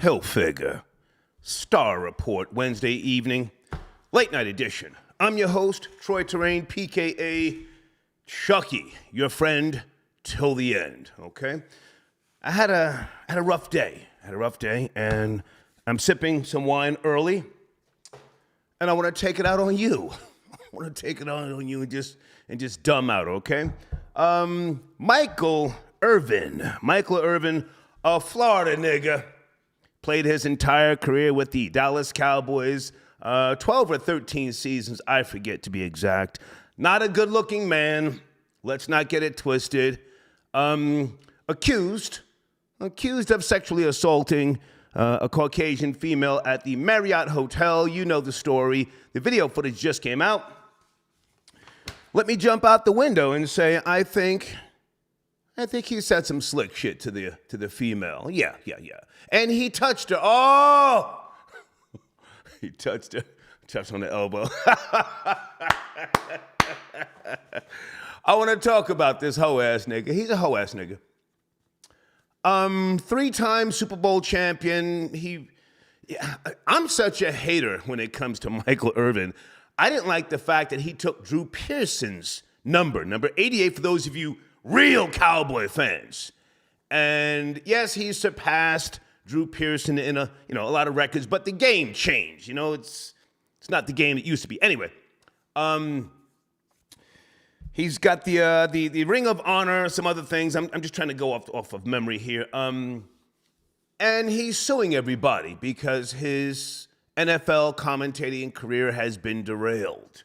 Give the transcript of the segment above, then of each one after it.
Hellfigure, Star Report, Wednesday evening, late night edition. I'm your host, Troy Terrain, PKA Chucky, your friend till the end, okay? I had a rough day, and I'm sipping some wine early, and I want to take it out on you. I want to take it out on you and just dumb out, okay? Michael Irvin, a Florida nigga, played his entire career with the Dallas Cowboys, 12 or 13 seasons, I forget to be exact. Not a good-looking man. Let's not get it twisted. Accused of sexually assaulting a Caucasian female at the Marriott Hotel. You know the story. The video footage just came out. Let me jump out the window and say I think he said some slick shit to the female. Yeah. And he touched her. Oh! He touched on the elbow. I want to talk about this hoe-ass nigga. He's a hoe-ass nigga. 3-time Super Bowl champion. I'm such a hater when it comes to Michael Irvin. I didn't like the fact that he took Drew Pearson's number 88 for those of you real Cowboy fans. And yes, he surpassed Drew Pearson in a lot of records, but the game changed. It's not the game it used to be. Anyway, he's got the Ring of Honor, some other things. I'm just trying to go off of memory here. And he's suing everybody because his NFL commentating career has been derailed.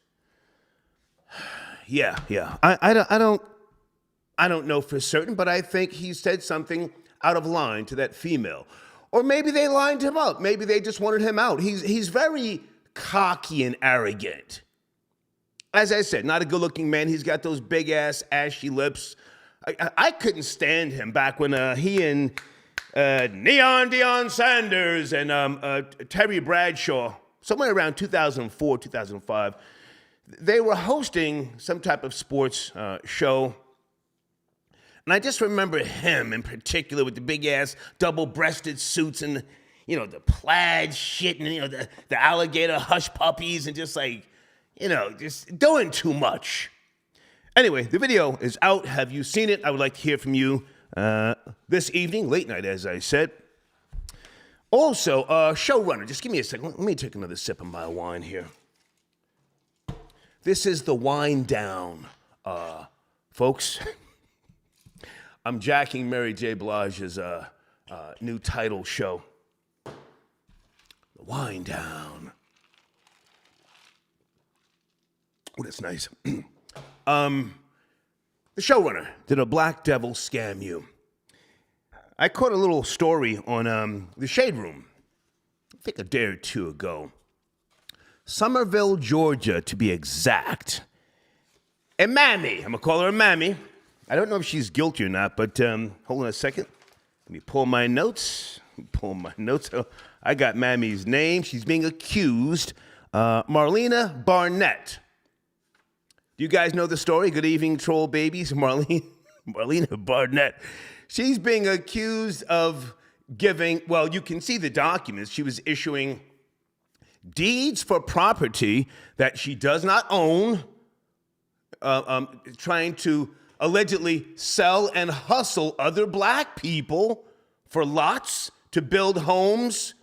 Yeah. I don't know for certain, but I think he said something out of line to that female. Or maybe they lined him up. Maybe they just wanted him out. He's very cocky and arrogant. As I said, not a good-looking man. He's got those big-ass, ashy lips. I couldn't stand him back when he and Neon Deion Sanders and Terry Bradshaw, somewhere around 2004, 2005, they were hosting some type of sports show. And I just remember him in particular with the big-ass double-breasted suits and, the plaid shit and, the alligator hush puppies and just just doing too much. Anyway, the video is out. Have you seen it? I would like to hear from you this evening, late night, as I said. Also, showrunner, just give me a second. Let me take another sip of my wine here. This is the Wine Down, folks. I'm jacking Mary J. Blige's new title show, The Wine Down. Oh, that's nice. The showrunner, did a black devil scam you? I caught a little story on the Shade Room, I think a day or two ago. Somerville, Georgia, to be exact. And Mammy, I'm going to call her a Mammy. I don't know if she's guilty or not, but hold on a second. Let me pull my notes. Oh, I got Mammy's name. She's being accused. Marlena Barnett. Do you guys know the story? Good evening, troll babies. Marlena Barnett. She's being accused of giving, well, you can see the documents. She was issuing deeds for property that she does not own, trying to allegedly sell and hustle other black people for lots to build homes.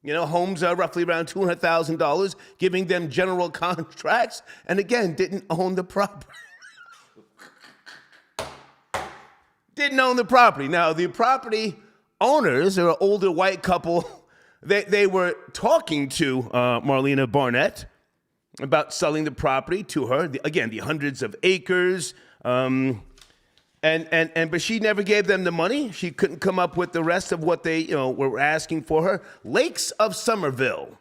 Homes are roughly around $200,000, giving them general contracts, and again, didn't own the property. Didn't own the property. Now, the property owners are an older white couple. They were talking to Marlena Barnett about selling the property to her. Again, the hundreds of acres. But she never gave them the money. She couldn't come up with the rest of what they, were asking for her. Lakes of Somerville.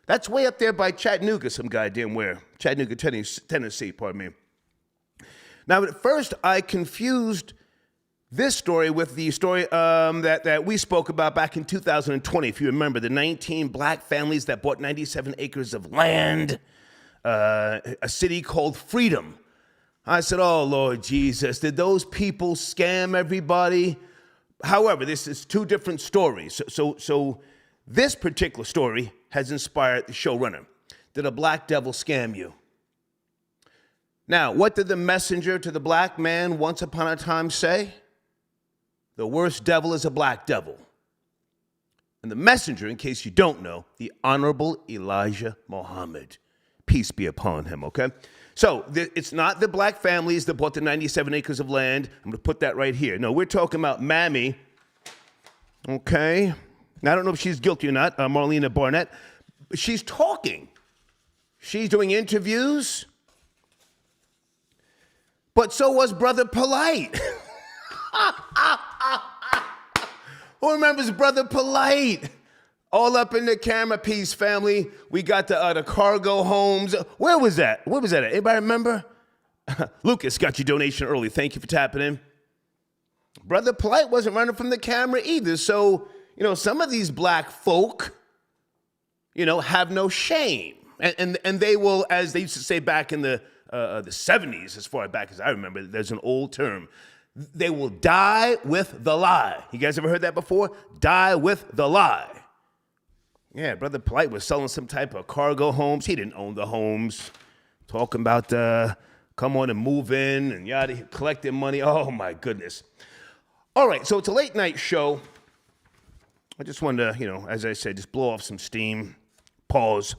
That's way up there by Chattanooga, some goddamn where. Chattanooga, Tennessee, pardon me. Now, at first, I confused this story with the story that we spoke about back in 2020, if you remember, the 19 black families that bought 97 acres of land, a city called Freedom. I said, oh, Lord Jesus, did those people scam everybody? However, this is two different stories. So this particular story has inspired the showrunner. Did a black devil scam you? Now, what did the messenger to the black man once upon a time say? The worst devil is a black devil. And the messenger, in case you don't know, the Honorable Elijah Muhammad. Peace be upon him, okay? So it's not the black families that bought the 97 acres of land. I'm going to put that right here. No, we're talking about Mammy, okay? Now, I don't know if she's guilty or not, Marlena Barnett. But she's talking. She's doing interviews. But so was Brother Polite. Who remembers Brother Polite? All up in the camera piece, family. We got the cargo homes. Where was that? Where was that at? Anybody remember? Lucas got your donation early. Thank you for tapping in. Brother Polite wasn't running from the camera either. So, some of these black folk, have no shame. And they will, as they used to say back in the 70s, as far back as I remember, there's an old term. They will die with the lie. You guys ever heard that before? Die with the lie. Yeah, Brother Polite was selling some type of cargo homes. He didn't own the homes. Talking about come on and move in and yada, collecting money. Oh, my goodness. All right, so it's a late night show. I just wanted to, as I said, just blow off some steam. Pause.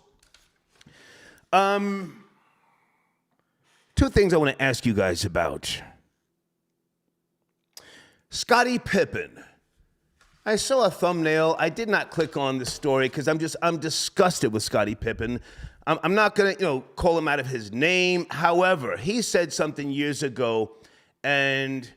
Two things I want to ask you guys about. Scottie Pippen. I saw a thumbnail. I did not click on the story because I'm disgusted with Scottie Pippen. I'm not going to, call him out of his name. However, he said something years ago, and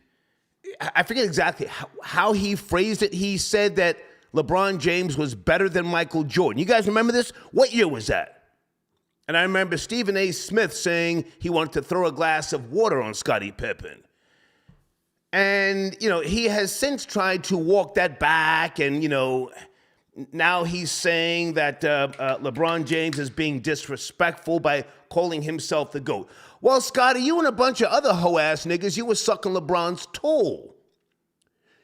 I forget exactly how he phrased it. He said that LeBron James was better than Michael Jordan. You guys remember this? What year was that? And I remember Stephen A. Smith saying he wanted to throw a glass of water on Scottie Pippen. And, he has since tried to walk that back. And, now he's saying that LeBron James is being disrespectful by calling himself the GOAT. Well, Scottie, you and a bunch of other hoe-ass niggas, you were sucking LeBron's tool.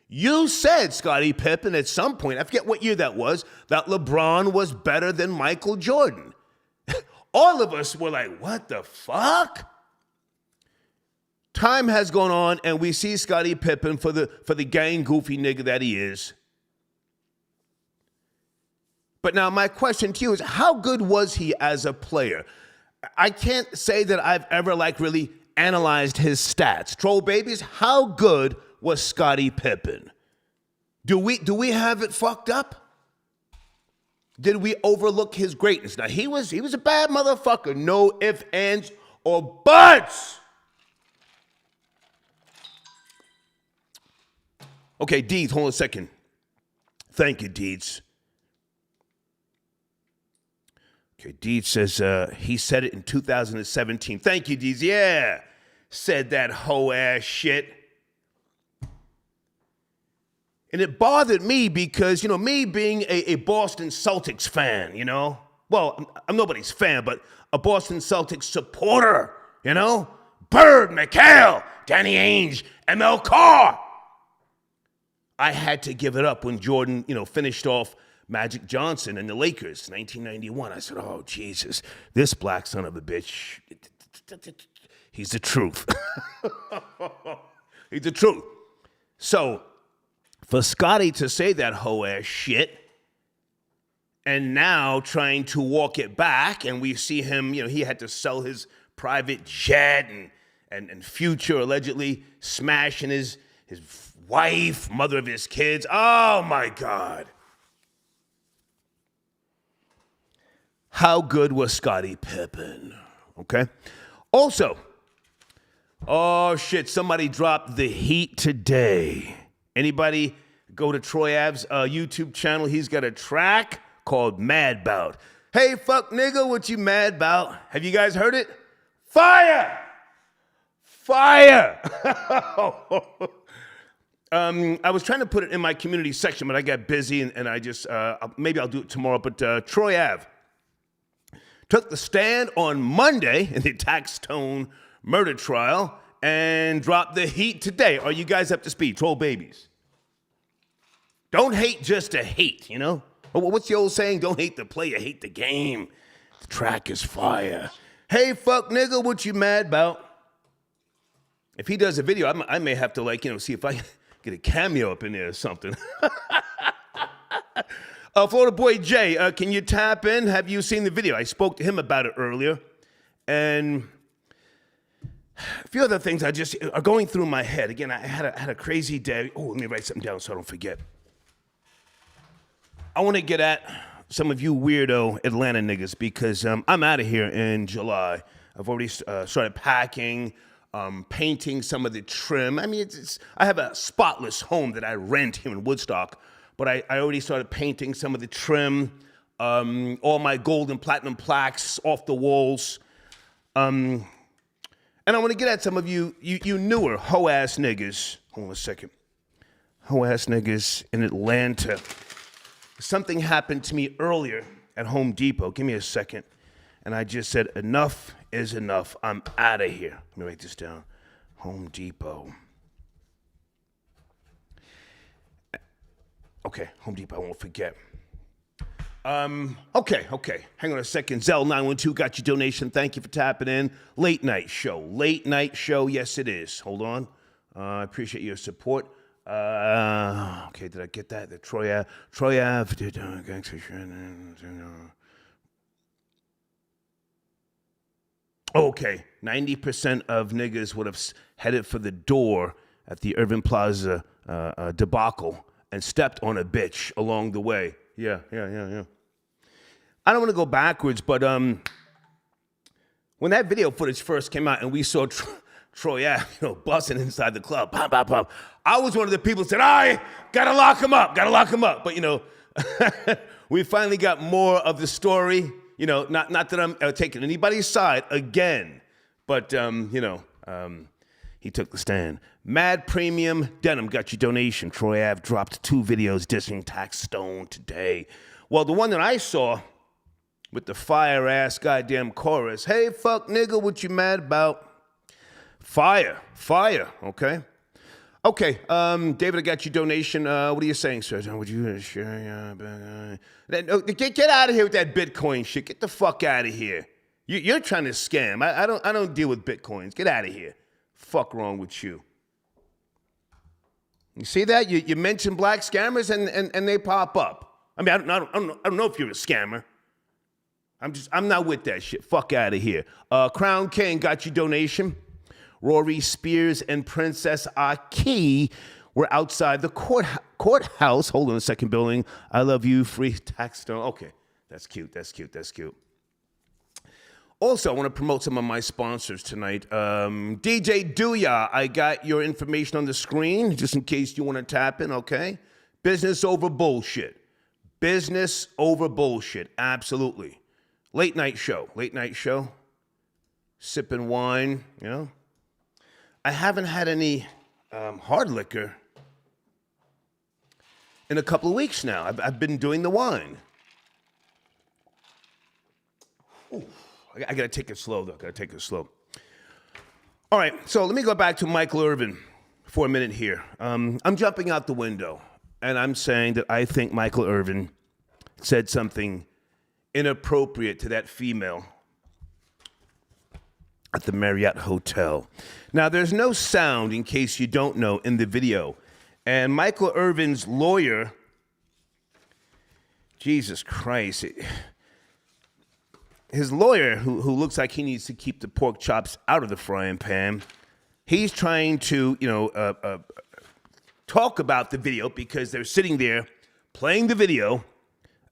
You said, Scottie Pippen, at some point, I forget what year that was, that LeBron was better than Michael Jordan. All of us were like, what the fuck? Time has gone on, and we see Scottie Pippen for the gang goofy nigga that he is. But now my question to you is, how good was he as a player? I can't say that I've ever really analyzed his stats. Troll babies, how good was Scottie Pippen? Do we have it fucked up? Did we overlook his greatness? Now he was a bad motherfucker. No ifs, ands, or buts. Okay, Deeds, hold on a second. Thank you, Deeds. Okay, Deeds says he said it in 2017. Thank you, Deeds. Yeah, said that hoe-ass shit. And it bothered me because, me being a Boston Celtics fan, Well, I'm nobody's fan, but a Boston Celtics supporter, Bird, McHale, Danny Ainge, ML Carr. I had to give it up when Jordan, finished off Magic Johnson and the Lakers, 1991. I said, oh, Jesus, this black son of a bitch, he's the truth. He's the truth. So for Scottie to say that hoe-ass shit and now trying to walk it back, and we see him, he had to sell his private jet and Future allegedly smashing his wife, mother of his kids. Oh, my God. How good was Scottie Pippen? Okay. Also, oh, shit, somebody dropped the heat today. Anybody go to Troy Ave's YouTube channel? He's got a track called Mad Bout. Hey, fuck nigga, what you mad about? Have you guys heard it? Fire! Fire! I was trying to put it in my community section, but I got busy, and I just, maybe I'll do it tomorrow. But Troy Ave took the stand on Monday in the Tax Stone murder trial and dropped the heat today. Are you guys up to speed? Troll babies. Don't hate just to hate, you know? What's the old saying? Don't hate the player, hate the game. The track is fire. Hey, fuck nigga, what you mad about? If he does a video, I may have to, like, you know, see if I get a cameo up in there or something. Florida boy Jay, can you tap in? Have you seen the video? I spoke to him about it earlier. And a few other things I just are going through my head. Again, I had a crazy day. Oh, let me write something down so I don't forget. I want to get at some of you weirdo Atlanta niggas because I'm out of here in July. I've already started packing, painting some of the trim. I mean, I have a spotless home that I rent here in Woodstock, but I already started painting some of the trim, all my gold and platinum plaques off the walls. And I want to get at some of you newer hoe-ass niggas. Hold on a second. Hoe-ass niggas in Atlanta. Something happened to me earlier at Home Depot. Give me a second. And I just said, enough is enough. I'm out of here. Let me write this down. Home Depot. Okay, Home Depot, I won't forget. Okay. Hang on a second. Zell912 got your donation. Thank you for tapping in. Late night show. Yes, it is. Hold on. I appreciate your support. Okay, did I get that? The Troy Ave. Okay, 90% of niggas would have headed for the door at the Irvin Plaza debacle and stepped on a bitch along the way. Yeah. I don't want to go backwards, but when that video footage first came out and we saw Troy Ave, busting inside the club, pop, pop, pop, I was one of the people who said, gotta lock him up. But, we finally got more of the story. Not that I'm taking anybody's side again, but, he took the stand. Mad Premium Denim got your donation. Troy Ave dropped 2 videos dissing Tax Stone today. Well, the one that I saw with the fire-ass goddamn chorus, hey, fuck nigga, what you mad about? Fire, okay? Okay, David, I got your donation. What are you saying, sir? Would you share? Get out of here with that Bitcoin shit. Get the fuck out of here. You're trying to scam. I don't deal with Bitcoins. Get out of here. Fuck wrong with you. You see that? You mention black scammers and they pop up. I mean, I don't know if you're a scammer. I'm not with that shit. Fuck out of here. Crown King got your donation. Rory Spears and Princess Aki were outside the courthouse. Hold on a second, building. I love you, free Tax Stone. Okay, that's cute. Also, I want to promote some of my sponsors tonight. DJ Dooya, I got your information on the screen, just in case you want to tap in, okay? Business over bullshit. Absolutely. Late night show. Sipping wine, I haven't had any hard liquor in a couple of weeks now. I've been doing the wine. Ooh, I gotta take it slow, though. All right, so let me go back to Michael Irvin for a minute here. I'm jumping out the window, and I'm saying that I think Michael Irvin said something inappropriate to that female at the Marriott Hotel. Now, there's no sound, in case you don't know, in the video. And Michael Irvin's lawyer, Jesus Christ, his lawyer, who looks like he needs to keep the pork chops out of the frying pan, he's trying to, talk about the video because they're sitting there playing the video.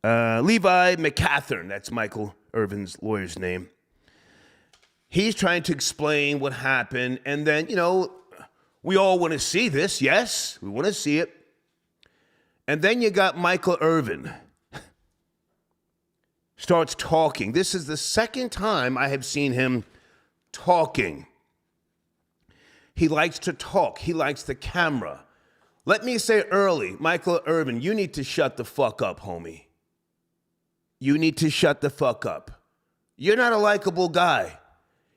Levi McCathern, that's Michael Irvin's lawyer's name. He's trying to explain what happened, and then, we all want to see this. Yes, we want to see it. And then you got Michael Irvin. Starts talking. This is the second time I have seen him talking. He likes to talk. He likes the camera. Let me say early, Michael Irvin, you need to shut the fuck up, homie. You need to shut the fuck up. You're not a likable guy.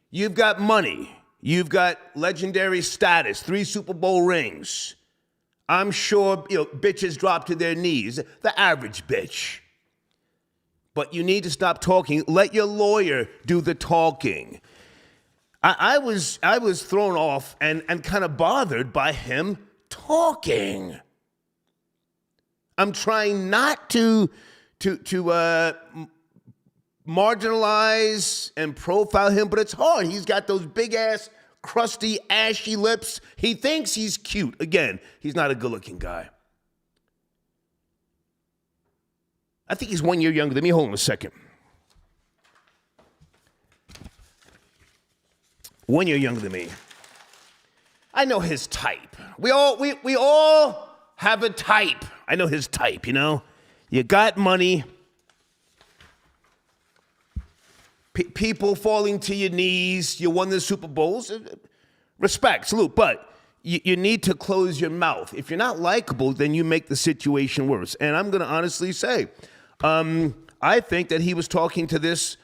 You've got money. You've got legendary status, 3 Super Bowl rings. I'm sure, bitches drop to their knees, the average bitch. But you need to stop talking. Let your lawyer do the talking. I was thrown off and kind of bothered by him talking. I'm trying not to marginalize and profile him, but it's hard. He's got those big ass, crusty, ashy lips. He thinks he's cute. Again, he's not a good-looking guy. I think he's 1 year younger than me. Hold on a second. 1 year younger than me. I know his type. We all have a type. I know his type, You got money. People falling to your knees. You won the Super Bowls. Respect, salute. But you need to close your mouth. If you're not likable, then you make the situation worse. And I'm going to honestly say, I think that he was talking to this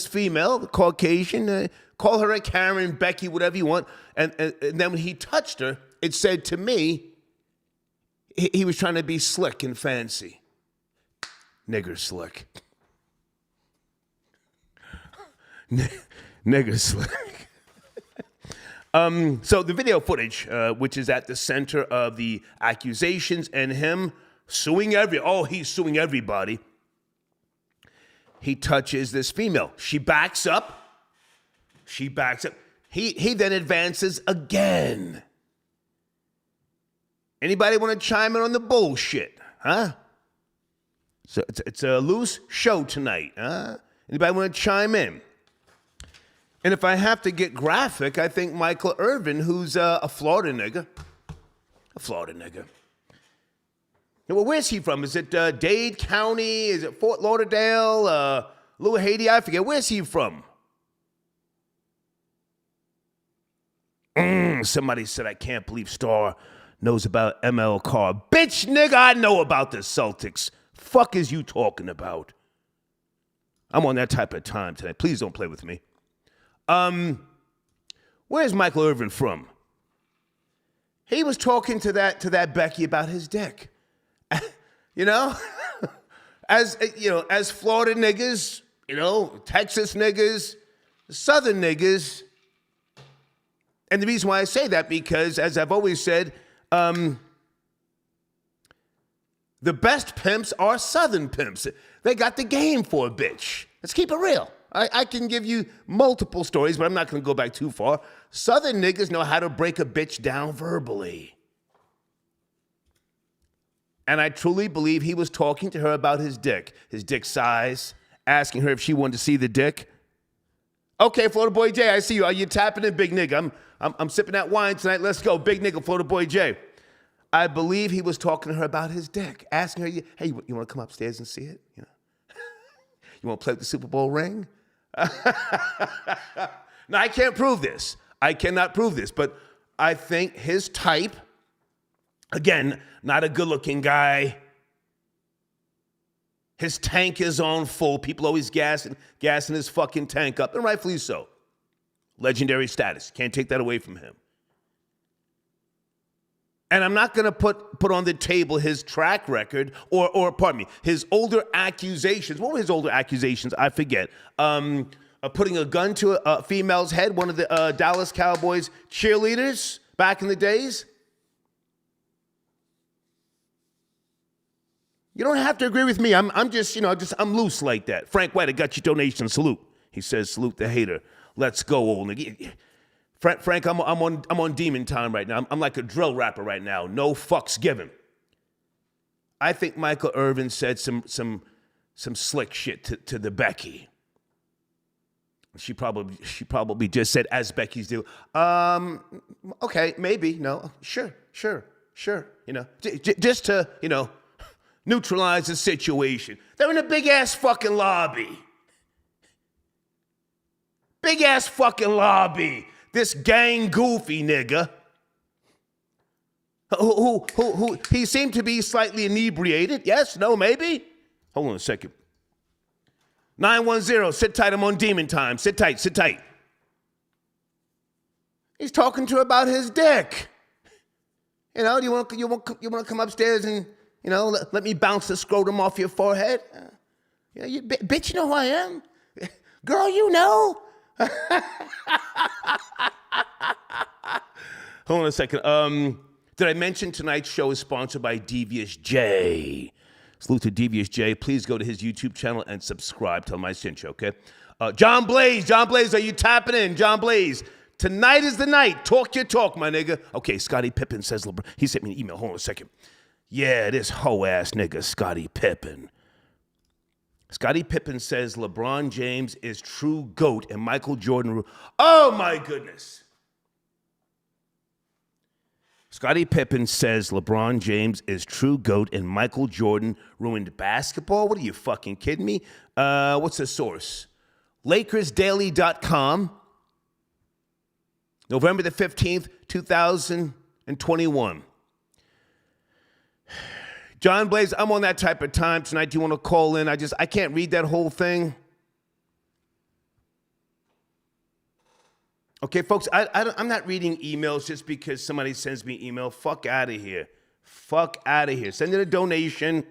female, Caucasian, call her a Karen, Becky, whatever you want. And then when he touched her, it said to me, he was trying to be slick and fancy. Nigger slick. Nigger slick. So the video footage, which is at the center of the accusations and him suing he's suing everybody. He touches this female. She backs up. He then advances again. Anybody want to chime in on the bullshit, huh? So it's a loose show tonight, huh? Anybody want to chime in? And if I have to get graphic, I think Michael Irvin, who's a Florida nigga. Well, where's he from? Is it Dade County? Is it Fort Lauderdale? Louis Haiti? I forget. Where's he from? Somebody said, I can't believe Star knows about ML Carr. Bitch, nigga, I know about the Celtics. Fuck is you talking about? I'm on that type of time today. Please don't play with me. Where's Michael Irvin from? He was talking to that Becky about his dick. As Florida niggas, Texas niggas, Southern niggas. And the reason why I say that, because as I've always said, the best pimps are Southern pimps. They got the game for a bitch. Let's keep it real. I can give you multiple stories, but I'm not going to go back too far. Southern niggas know how to break a bitch down verbally. And I truly believe he was talking to her about his dick size, asking her if she wanted to see the dick. Okay, Florida Boy J, I see you. Are you tapping in, big nigga? I'm sipping that wine tonight. Let's go, big nigga, Florida Boy J. I believe he was talking to her about his dick, asking her, hey, you want to come upstairs and see it? You want to play with the Super Bowl ring? Now, I can't prove this. I cannot prove this, but I think his type, again, not a good-looking guy. His tank is on full. People always gassing his fucking tank up, and rightfully so. Legendary status. Can't take that away from him. And I'm not going to put on the table his track record or pardon me, his older accusations. What were his older accusations? I forget. Putting a gun to a female's head, one of the Dallas Cowboys cheerleaders back in the days. You don't have to agree with me. I'm just I'm loose like that. Frank White, I got your donation. Salute. He says, salute the hater. Let's go, old nigga. Frank, I'm on demon time right now. I'm like a drill rapper right now. No fucks given. I think Michael Irvin said some slick shit to the Becky. She probably just said, as Becky's do. Okay, maybe, no, sure. Just to neutralize the situation. They're in a big ass fucking lobby. Big ass fucking lobby. This gang goofy nigga, who he seemed to be slightly inebriated. Yes, no, maybe. Hold on a second. 910, sit tight, I'm on demon time. Sit tight. He's talking to her about his dick. You know, you want to come upstairs and, you know, let me bounce the scrotum off your forehead? Bitch, you know who I am? Girl, you know. Hold on a second. Did I mention tonight's show is sponsored by Devious J? Salute to Devious J. Please go to his YouTube channel and subscribe. Tell him I sent you, okay? John Blaze, are you tapping in? John Blaze, tonight is the night. Talk your talk, my nigga. Okay, Scottie Pippen says LeBron. He sent me an email. Hold on a second. Yeah, this hoe-ass nigga, Scottie Pippen. Scottie Pippen says LeBron James is true GOAT and Michael Jordan. Oh, my goodness. Scottie Pippen says LeBron James is true GOAT and Michael Jordan ruined basketball? What are you fucking kidding me? What's the source? LakersDaily.com, November the 15th, 2021. John Blaze, I'm on that type of time tonight. Do you want to call in? I can't read that whole thing. Okay, folks, I'm not reading emails just because somebody sends me email. Fuck out of here. Fuck out of here. Send in a donation.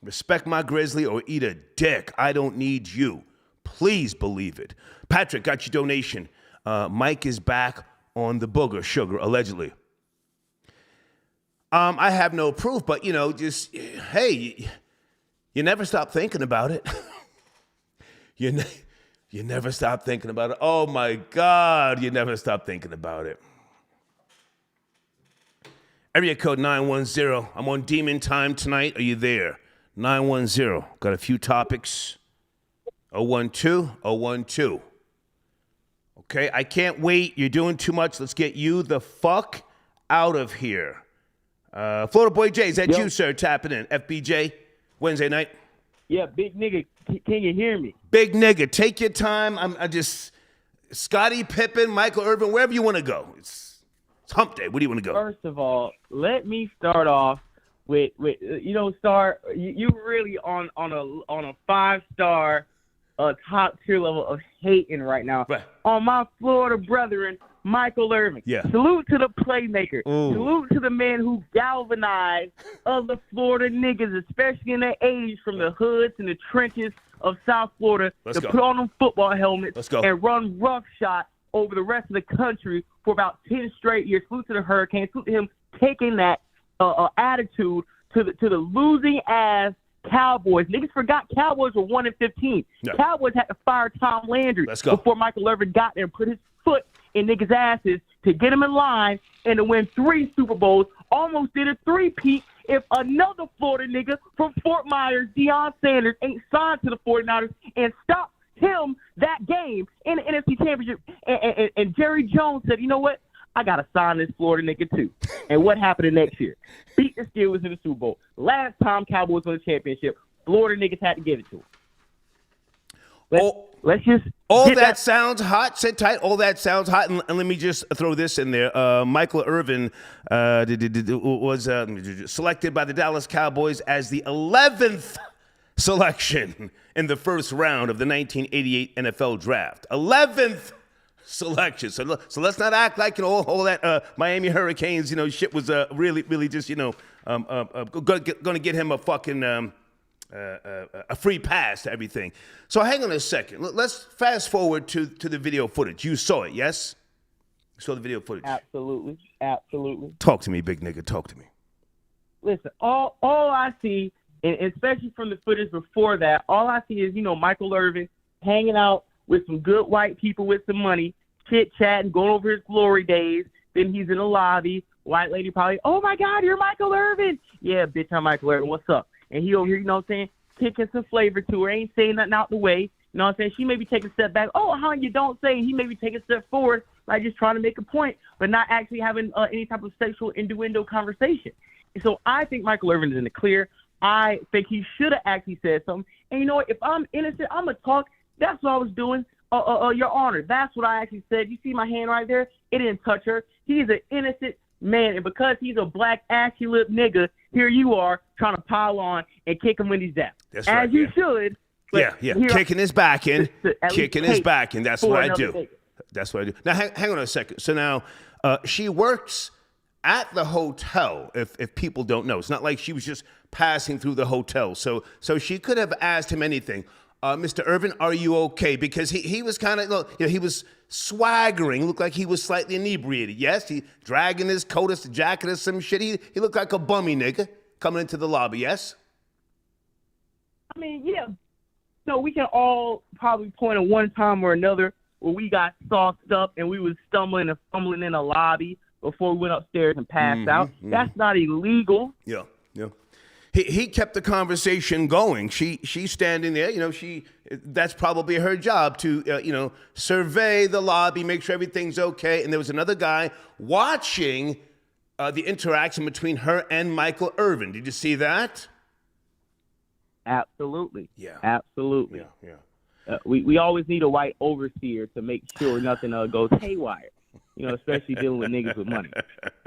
Respect my grizzly or eat a dick. I don't need you. Please believe it. Patrick, got your donation. Mike is back on the booger sugar, allegedly. I have no proof, but, you know, just, hey, you never stop thinking about it. You never stop thinking about it. Oh, my God, you never stop thinking about it. Area code 910. I'm on Demon Time tonight. Are you there? 910. Got a few topics. 012. Okay, I can't wait. You're doing too much. Let's get you the fuck out of here. Florida Boy J, is that you, sir? Tapping in. FBJ, Wednesday night. Yeah, big nigga, can you hear me? Big nigga, take your time. I just, Scottie Pippen, Michael Irvin, wherever you want to go. It's hump day. Where do you want to go? First of all, let me start off with you really on a 5-star top tier level of hating right now. Right. On my Florida brethren, Michael Irvin. Yeah. Salute to the playmaker. Ooh. Salute to the man who galvanized other Florida niggas, especially in their age, from the hoods and the trenches of South Florida, to put on them football helmets and run roughshod over the rest of the country for about 10 straight years. Salute to the Hurricanes. Salute to him taking that attitude to the losing ass Cowboys. Niggas forgot Cowboys were 1-15. No. Cowboys had to fire Tom Landry before Michael Irvin got there and put his foot in niggas' asses to get them in line and to win 3 Super Bowls. Almost did a 3-peat if another Florida nigga from Fort Myers, Deion Sanders, ain't signed to the 49ers and stopped him that game in the NFC Championship. And Jerry Jones said, you know what? I got to sign this Florida nigga too. And what happened the next year? Beat the Steelers in the Super Bowl. Last time Cowboys won the championship, Florida niggas had to give it to them. Let's just. All that sounds hot. Sit tight. All that sounds hot. And let me just throw this in there. Michael Irvin was selected by the Dallas Cowboys as the 11th selection in the first round of the 1988 NFL Draft. 11th selection. So let's not act like, all that Miami Hurricanes, shit was really just, going to get him a fucking a free pass to everything. So hang on a second. Let's fast forward to the video footage. You saw it, yes? You saw the video footage? Absolutely. Talk to me, big nigga. Talk to me. Listen, all I see, and especially from the footage before that, all I see is, Michael Irvin hanging out with some good white people with some money, chit-chatting, going over his glory days. Then he's in the lobby. White lady probably, oh, my God, you're Michael Irvin. Yeah, bitch, I'm Michael Irvin. What's up? And he over here, kicking some flavor to her, ain't saying nothing out the way. You know what I'm saying? She may be taking a step back. Oh, how you don't say? He may be taking a step forward, like just trying to make a point, but not actually having any type of sexual innuendo conversation. And so I think Michael Irvin is in the clear. I think he should have actually said something. And you know what? If I'm innocent, I'm going to talk. That's what I was doing. Your Honor, that's what I actually said. You see my hand right there? It didn't touch her. He's an innocent man, and because he's a black ashy lip nigga, here you are trying to pile on and kick him when he's down. That's right. As you should. Yeah. Kicking his back in. Kicking his back in. That's what I do. That's what I do. Now, hang on a second. So now, she works at the hotel, if people don't know. It's not like she was just passing through the hotel. So she could have asked him anything. Mr. Irvin, are you okay? Because he was kind of, he was swaggering, looked like he was slightly inebriated. Yes, he dragging his coat or jacket or some shit. He looked like a bummy nigga coming into the lobby, yes? I mean, yeah. No, we can all probably point at one time or another where we got sauced up and we was stumbling and fumbling in a lobby before we went upstairs and passed out. That's not illegal. Yeah. He kept the conversation going. She's standing there, that's probably her job to, survey the lobby, make sure everything's okay. And there was another guy watching the interaction between her and Michael Irvin. Did you see that? Absolutely. Yeah. Absolutely. Yeah. We always need a white overseer to make sure nothing goes haywire. Especially dealing with niggas with money.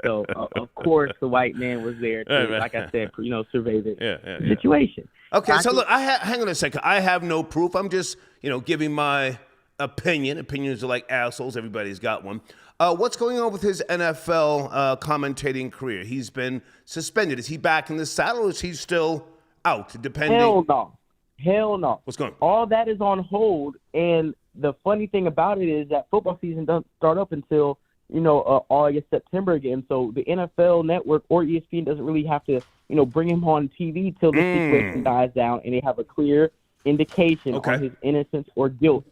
So, of course, the white man was there to, like I said, survey the situation. Okay, so look, hang on a second. I have no proof. I'm just, giving my opinion. Opinions are like assholes. Everybody's got one. What's going on with his NFL commentating career? He's been suspended. Is he back in the saddle or is he still out, depending? Hell no. What's going on? All that is on hold, and the funny thing about it is that football season doesn't start up until August, September again. So the NFL Network or ESPN doesn't really have to, bring him on TV till the situation dies down and they have a clear indication on his innocence or guilt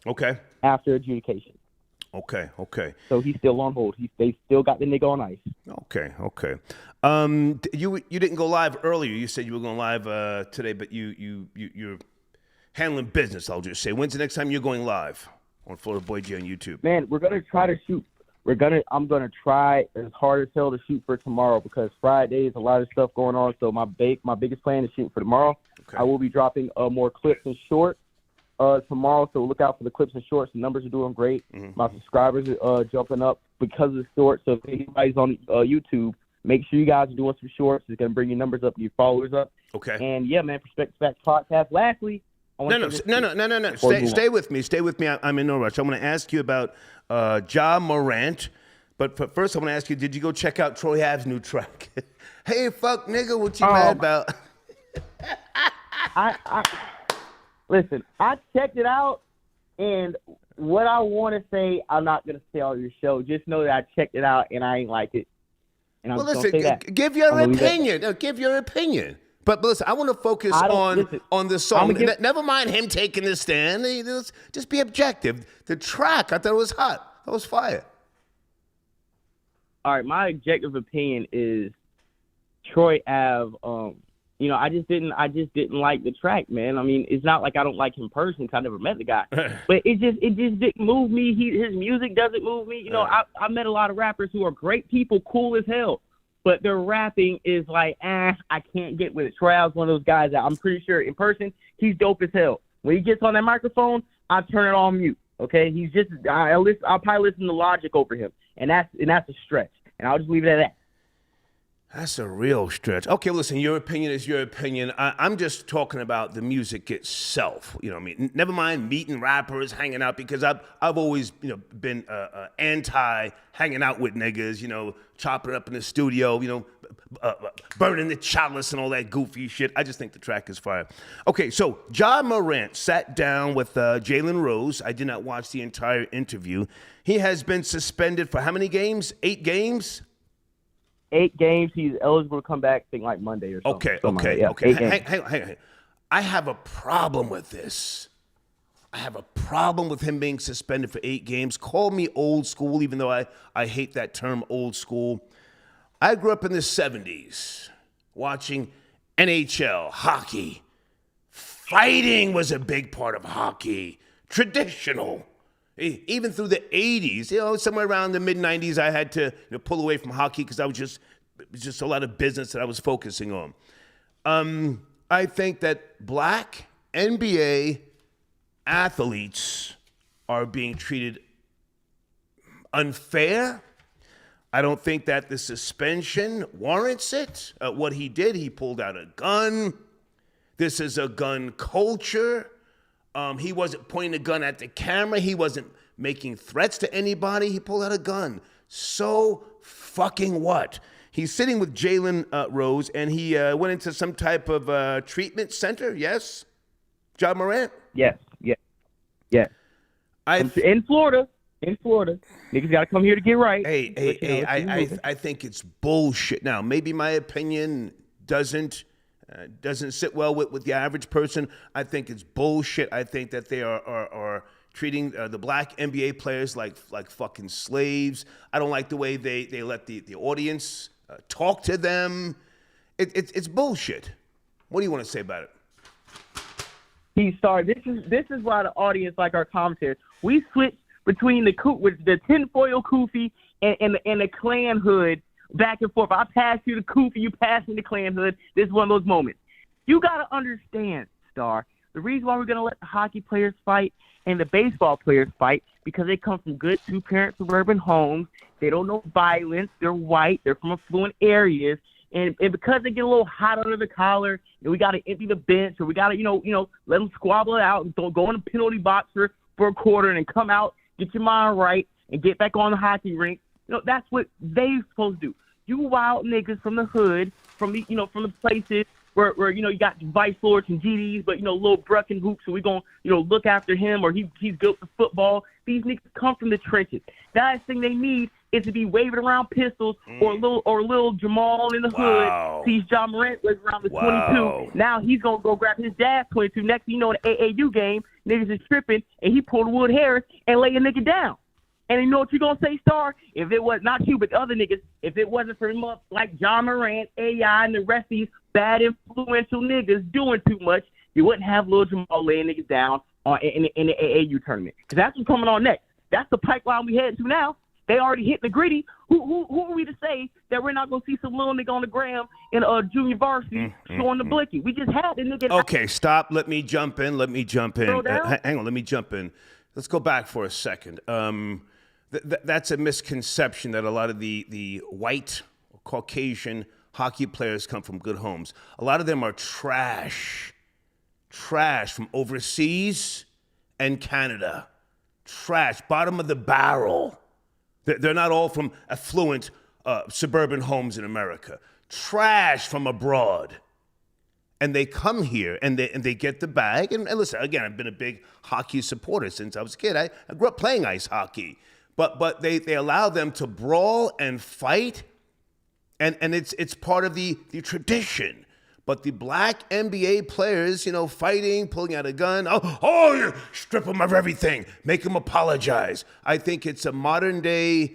after adjudication. Okay. So he's still on hold. They still got the nigga on ice. Okay. You didn't go live earlier. You said you were going live today, but you're handling business, I'll just say. When's the next time you're going live on Florida Boy J on YouTube? Man, we're gonna try to shoot. I'm gonna try as hard as hell to shoot for tomorrow because Friday is a lot of stuff going on. So my biggest plan is shooting for tomorrow. Okay. I will be dropping more clips and shorts tomorrow. So look out for the clips and shorts. The numbers are doing great. My subscribers are jumping up because of the shorts. So if anybody's on YouTube, make sure you guys are doing some shorts. It's gonna bring your numbers up, your followers up. Okay. And yeah, man, Perspective Facts Podcast. Lastly. No. Stay with me. I'm in no rush. I'm going to ask you about Ja Morant. But first, I want to ask you, did you go check out Troy Ave's new track? Hey, fuck, nigga, what you mad about? Listen, I checked it out, and what I want to say, I'm not going to say on your show. Just know that I checked it out, and I ain't like it. And I'm just going to say that. Give your opinion. Give your opinion. But listen, I want to focus on the song. Never mind him taking the stand. Just be objective. The track, I thought it was hot. That was fire. All right, my objective opinion is Troy Ave. I just didn't like the track, man. I mean, it's not like I don't like him personally, 'cause I never met the guy, but it just didn't move me. His music doesn't move me. I met a lot of rappers who are great people, cool as hell. But their rapping is like, I can't get with it. Troy Ave's one of those guys that I'm pretty sure in person, he's dope as hell. When he gets on that microphone, I turn it on mute. Okay, he's just I'll probably listen to Logic over him, and that's a stretch. And I'll just leave it at that. That's a real stretch. Okay, listen, your opinion is your opinion. I'm just talking about the music itself. You know what I mean? Never mind meeting rappers, hanging out, because I've always been anti hanging out with niggas, chopping up in the studio, burning the chalice and all that goofy shit. I just think the track is fire. Okay, so Ja Morant sat down with Jalen Rose. I did not watch the entire interview. He has been suspended for how many games? 8 games? 8 games. He's eligible to come back, I think, like Monday or something. Okay. Hang on. I have a problem with this. I have a problem with him being suspended for 8 games. Call me old school, even though I hate that term, old school. I grew up in the 70s watching NHL, hockey. Fighting was a big part of hockey. Traditional. Even through the 80s, somewhere around the mid-90s, I had to pull away from hockey because it was just a lot of business that I was focusing on. I think that black NBA athletes are being treated unfair. I don't think that the suspension warrants it. What he did, he pulled out a gun. This is a gun culture. He wasn't pointing a gun at the camera. He wasn't making threats to anybody. He pulled out a gun. So fucking what? He's sitting with Jalen Rose, and he went into some type of treatment center, yes? Ja Morant? Yes. In Florida. Niggas got to come here to get right. I think it's bullshit. Now, maybe my opinion doesn't sit well with the average person. I think it's bullshit. I think that they are treating the black NBA players like fucking slaves. I don't like the way they let the audience talk to them. It's bullshit. What do you want to say about it? This is why the audience like our commentators. We switch between the tinfoil kufi and the Klan hood back and forth. I pass you the kufi, you pass me the Klan hood. This is one of those moments. You gotta understand, Star. The reason why we're gonna let the hockey players fight and the baseball players fight because they come from good two-parent suburban homes. They don't know violence. They're white. They're from affluent areas. And because they get a little hot under the collar, we got to empty the bench, or we got to, let them squabble it out and go in the penalty box for a quarter and then come out, get your mind right, and get back on the hockey rink. That's what they supposed to do. You wild niggas from the hood, from the places where you got vice lords and GDs, but little Brucken hoops, so we gonna look after him, or he's good for football. These niggas come from the trenches. The last thing they need is to be waving around pistols or little Jamal in the hood sees Ja Morant was around the 22. Now he's gonna go grab his dad's 22. Next thing you know, in the AAU game, niggas is tripping and he pulled Wood Harris and lay a nigga down. And you know what you gonna say, Star? If it was not you but the other niggas, if it wasn't for him like Ja Morant, AI, and the rest of these bad influential niggas doing too much, you wouldn't have Lil Jamal laying niggas down in the AAU tournament. Because that's what's coming on next. That's the pipeline we heading to now. They already hit the gritty. Who are we to say that we're not going to see some little nigga on the gram in a junior varsity showing the blicky? We just had the nigga. Okay, stop. Let me jump in. Hang on. Let me jump in. Let's go back for a second. That's a misconception that a lot of the white or Caucasian hockey players come from good homes. A lot of them are trash from overseas and Canada. Trash, bottom of the barrel. They're not all from affluent suburban homes in America. Trash from abroad. And they come here and they get the bag. And listen, again, I've been a big hockey supporter since I was a kid. I grew up playing ice hockey. But they allow them to brawl and fight, and it's part of the tradition. But the black NBA players, fighting, pulling out a gun, you strip them of everything, make them apologize. I think it's a modern day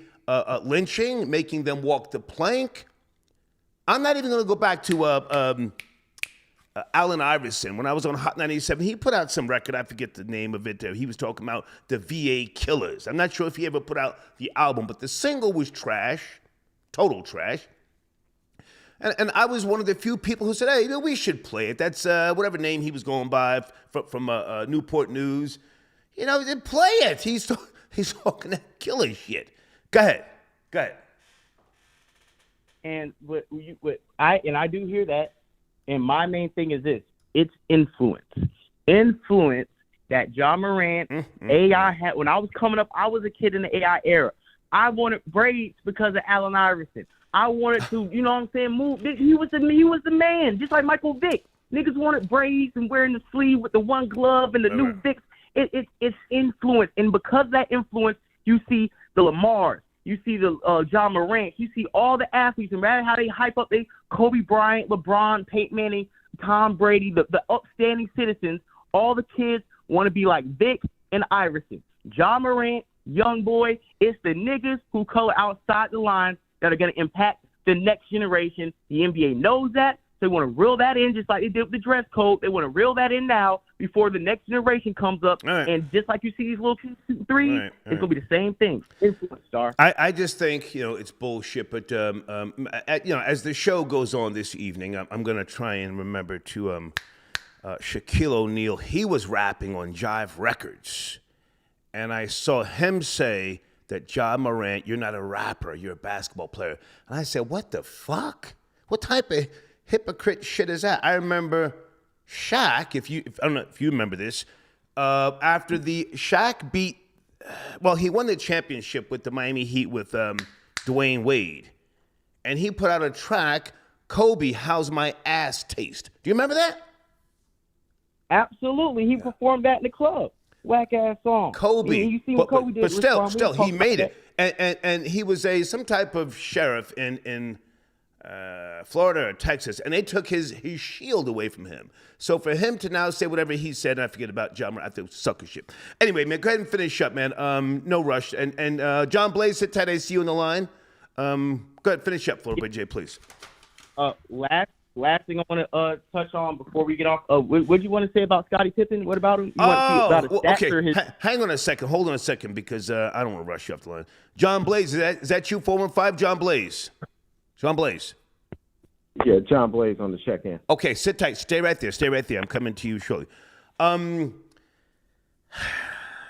lynching, making them walk the plank. I'm not even going to go back to Allen Iverson. When I was on Hot 97, he put out some record. I forget the name of it. He was talking about the VA Killers. I'm not sure if he ever put out the album, but the single was trash, total trash. And I was one of the few people who said, hey, we should play it. That's whatever name he was going by from Newport News. Play it. He's talking that killer shit. Go ahead. And I do hear that. And my main thing is this. It's influence. Influence that Ja Morant, AI had. When I was coming up, I was a kid in the AI era. I wanted braids because of Allen Iverson. I wanted to, move. He was the man, just like Michael Vick. Niggas wanted braids and wearing the sleeve with the one glove and the new Vicks. It's influence. And because of that influence, you see the Lamars. You see the Ja Morant. You see all the athletes, no matter how they hype up Kobe Bryant, LeBron, Peyton Manning, Tom Brady, the upstanding citizens, all the kids want to be like Vic and Iverson. Ja Morant, young boy, it's the niggas who color outside the line that are going to impact the next generation. The NBA knows that. So they want to reel that in just like they did with the dress code. They want to reel that in now before the next generation comes up. Right. And just like you see these little 2-3s, it's going to be the same thing. Influence, Star. I just think, it's bullshit. But, as the show goes on this evening, I'm going to try and remember to Shaquille O'Neal. He was rapping on Jive Records. And I saw him say that Ja Morant, you're not a rapper, you're a basketball player. And I said, what the fuck? What type of hypocrite shit is that? I remember Shaq, I don't know if you remember this, after the Shaq beat, he won the championship with the Miami Heat with Dwayne Wade. and he put out a track, Kobe, How's My Ass Taste? Do you remember that? Absolutely. He performed that in the club. Whack ass song. Kobe. You see what Kobe did. But still, he made it. And he was some type of sheriff in Florida or Texas, and they took his shield away from him. So for him to now say whatever he said, and I forget about John Morant, I think it was sucker shit. Anyway, man, go ahead and finish up, man. No rush. And John Blaze, sit tight. I see you on the line. Go ahead, finish up, Florida Boy J, please. Last thing I want to touch on before we get off. What do you want to say about Scottie Pippen? What about him? You want to see about his stats or his... Hang on a second. Hold on a second, because I don't want to rush you off the line. John Blaze, is that you, 415? John Blaze. John Blaze. Yeah, John Blaze on the check-in. Okay, sit tight. Stay right there. Stay right there. I'm coming to you shortly.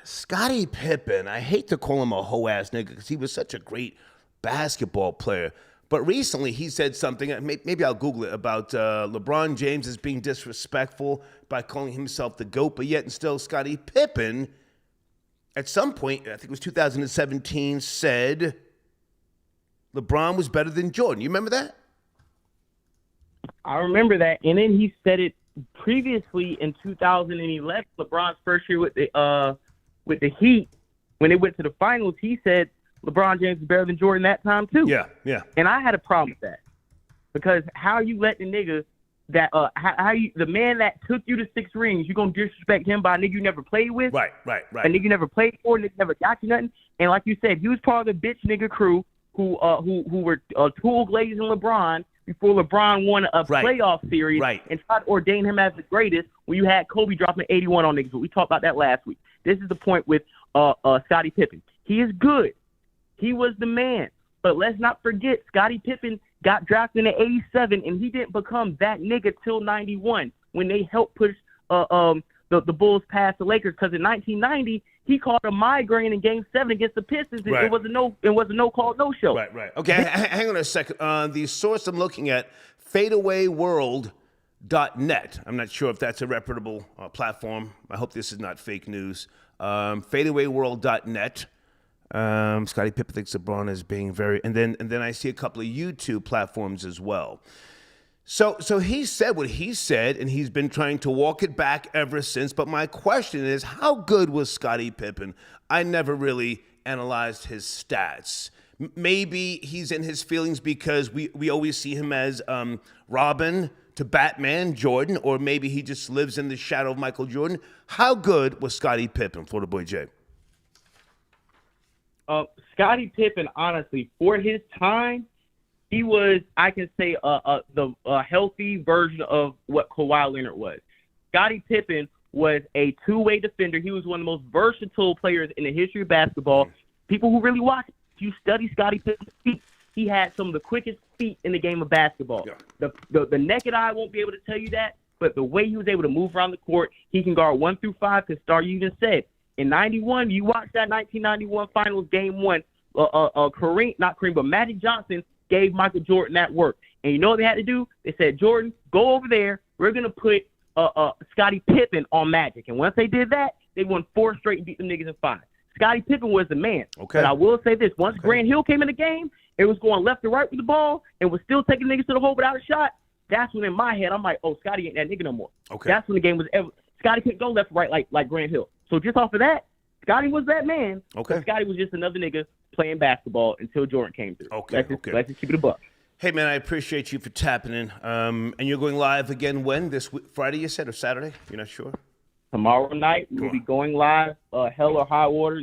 Scottie Pippen, I hate to call him a hoe-ass nigga because he was such a great basketball player. But recently he said something, maybe I'll Google it, about LeBron James as being disrespectful by calling himself the GOAT, but yet and still Scottie Pippen, at some point, I think it was 2017, said LeBron was better than Jordan. You remember that? I remember that. And then he said it previously in 2011, LeBron's first year with the Heat, when they went to the finals, he said LeBron James is better than Jordan that time too. Yeah. And I had a problem with that because how you let the nigga that the man that took you to 6 rings, you gonna disrespect him by a nigga you never played with? Right. A nigga you never played for, a nigga never got you nothing. And like you said, he was part of the bitch nigga crew who were tool glazing LeBron before LeBron won a playoff series and tried to ordain him as the greatest when you had Kobe dropping 81 on niggas. But we talked about that last week. This is the point with Scottie Pippen. He is good. He was the man. But let's not forget, Scottie Pippen got drafted in 87, and he didn't become that nigga till 91 when they helped push the Bulls past the Lakers. Because in 1990, he caught a migraine in Game 7 against the Pistons. And it was a no call, no show. Right. Okay, hang on a second. The source I'm looking at, fadeawayworld.net. I'm not sure if that's a reputable platform. I hope this is not fake news. Fadeawayworld.net. Scottie Pippen thinks LeBron is being very, and then I see a couple of YouTube platforms as well. So he said what he said, and he's been trying to walk it back ever since. But my question is, how good was Scottie Pippen? I never really analyzed his stats. Maybe he's in his feelings because we always see him as Robin to Batman Jordan, or maybe he just lives in the shadow of Michael Jordan. How good was Scottie Pippen, Florida Boy J? Scottie Pippen, honestly, for his time, he was, I can say, the healthy version of what Kawhi Leonard was. Scottie Pippen was a two-way defender. He was one of the most versatile players in the history of basketball. People who really watch, if you study Scottie Pippen's feet, he had some of the quickest feet in the game of basketball. Yeah. The naked eye won't be able to tell you that, but the way he was able to move around the court, he can guard 1 through 5, because Star, you just said, in 91, you watched that 1991 Finals Game 1, Magic Johnson gave Michael Jordan that work. And you know what they had to do? They said, Jordan, go over there. We're going to put Scottie Pippen on Magic. And once they did that, they won 4 straight and beat them niggas in 5. Scottie Pippen was the man. Okay. But I will say this. Once Grant Hill came in the game, it was going left to right with the ball and was still taking niggas to the hole without a shot. That's when in my head, I'm like, oh, Scottie ain't that nigga no more. Okay. That's when the game was ever. Scottie couldn't go left to right like Grant Hill. So just off of that, Scottie was that man. Okay. Scottie was just another nigga playing basketball until Jordan came through. Let's just keep it a buck. Hey, man, I appreciate you for tapping in. And you're going live again when? This Friday, you said, or Saturday? You're not sure? Tomorrow night, we'll be going live, hell or high water.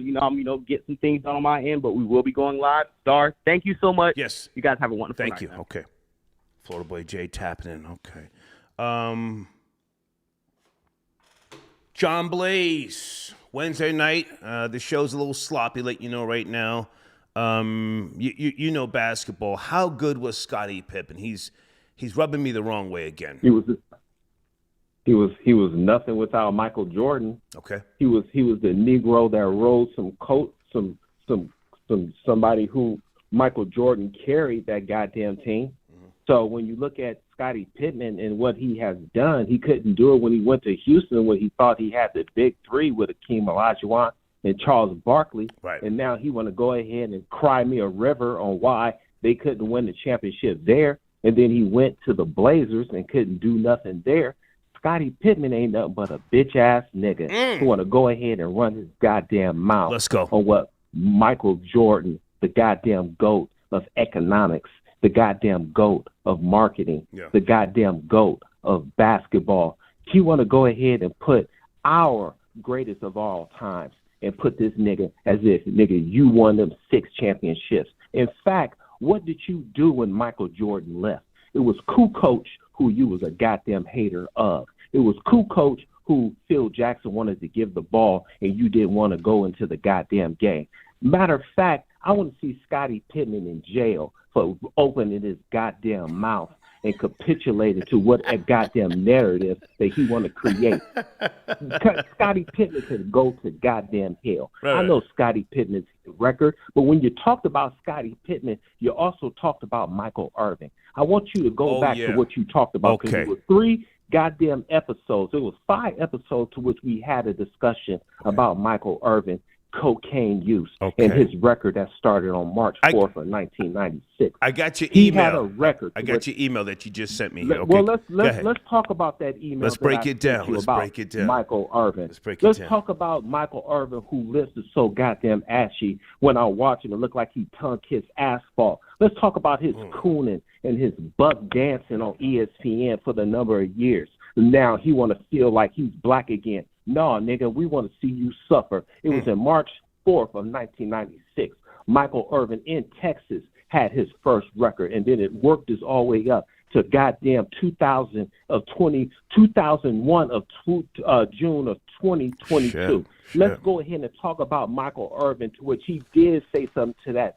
Get some things done on my end, but we will be going live. Star, thank you so much. Yes. You guys have a wonderful night. Thank you. Man. Okay. Florida Boy J tapping in. Okay. John Blaze, Wednesday night. The show's a little sloppy, let you know right now. You know basketball. How good was Scottie Pippen? He's rubbing me the wrong way again. He was nothing without Michael Jordan. Okay. He was the Negro that rode some coat, somebody who Michael Jordan carried that goddamn team. Mm-hmm. So when you look at Scottie Pippen and what he has done, he couldn't do it when he went to Houston when he thought he had the big three with Akeem Olajuwon and Charles Barkley. Right. And now he want to go ahead and cry me a river on why they couldn't win the championship there, and then he went to the Blazers and couldn't do nothing there. Scottie Pippen ain't nothing but a bitch-ass nigga who want to go ahead and run his goddamn mouth Let's go. on what Michael Jordan, the goddamn GOAT of economics, the goddamn GOAT of marketing, the goddamn GOAT of basketball. He want to go ahead and put our greatest of all times and put this nigga as if, nigga, you won them 6 championships. In fact, what did you do when Michael Jordan left? It was Coach who you was a goddamn hater of. It was Coach who Phil Jackson wanted to give the ball and you didn't want to go into the goddamn game. Matter of fact, I want to see Scottie Pippen in jail for opening his goddamn mouth and capitulating to what a goddamn narrative that he want to create. Scottie Pippen could go to goddamn hell. Right. I know Scottie Pippen's record, but when you talked about Scottie Pippen, you also talked about Michael Irvin. I want you to go back to what you talked about. Okay. It was 3 goddamn episodes. It was 5 episodes to which we had a discussion about Michael Irvin cocaine use and his record that started on March 4th of 1996. I got your email. He had a record. I got your email that you just sent me here. Okay. Well, let's talk about that email. Let's break it down. Let's break it down. Michael Irvin. Let's talk about Michael Irvin, who lives so goddamn ashy. When I watch him, it looked like he tongue-kissed asphalt. Let's talk about his cooning and his buck dancing on ESPN for the number of years. Now he want to feel like he's black again. No, nigga, we want to see you suffer. It was in March 4th of 1996. Michael Irvin in Texas had his first record, and then it worked his all the way up to goddamn 2001 of June of 2022. Let's go ahead and talk about Michael Irvin, to which he did say something to that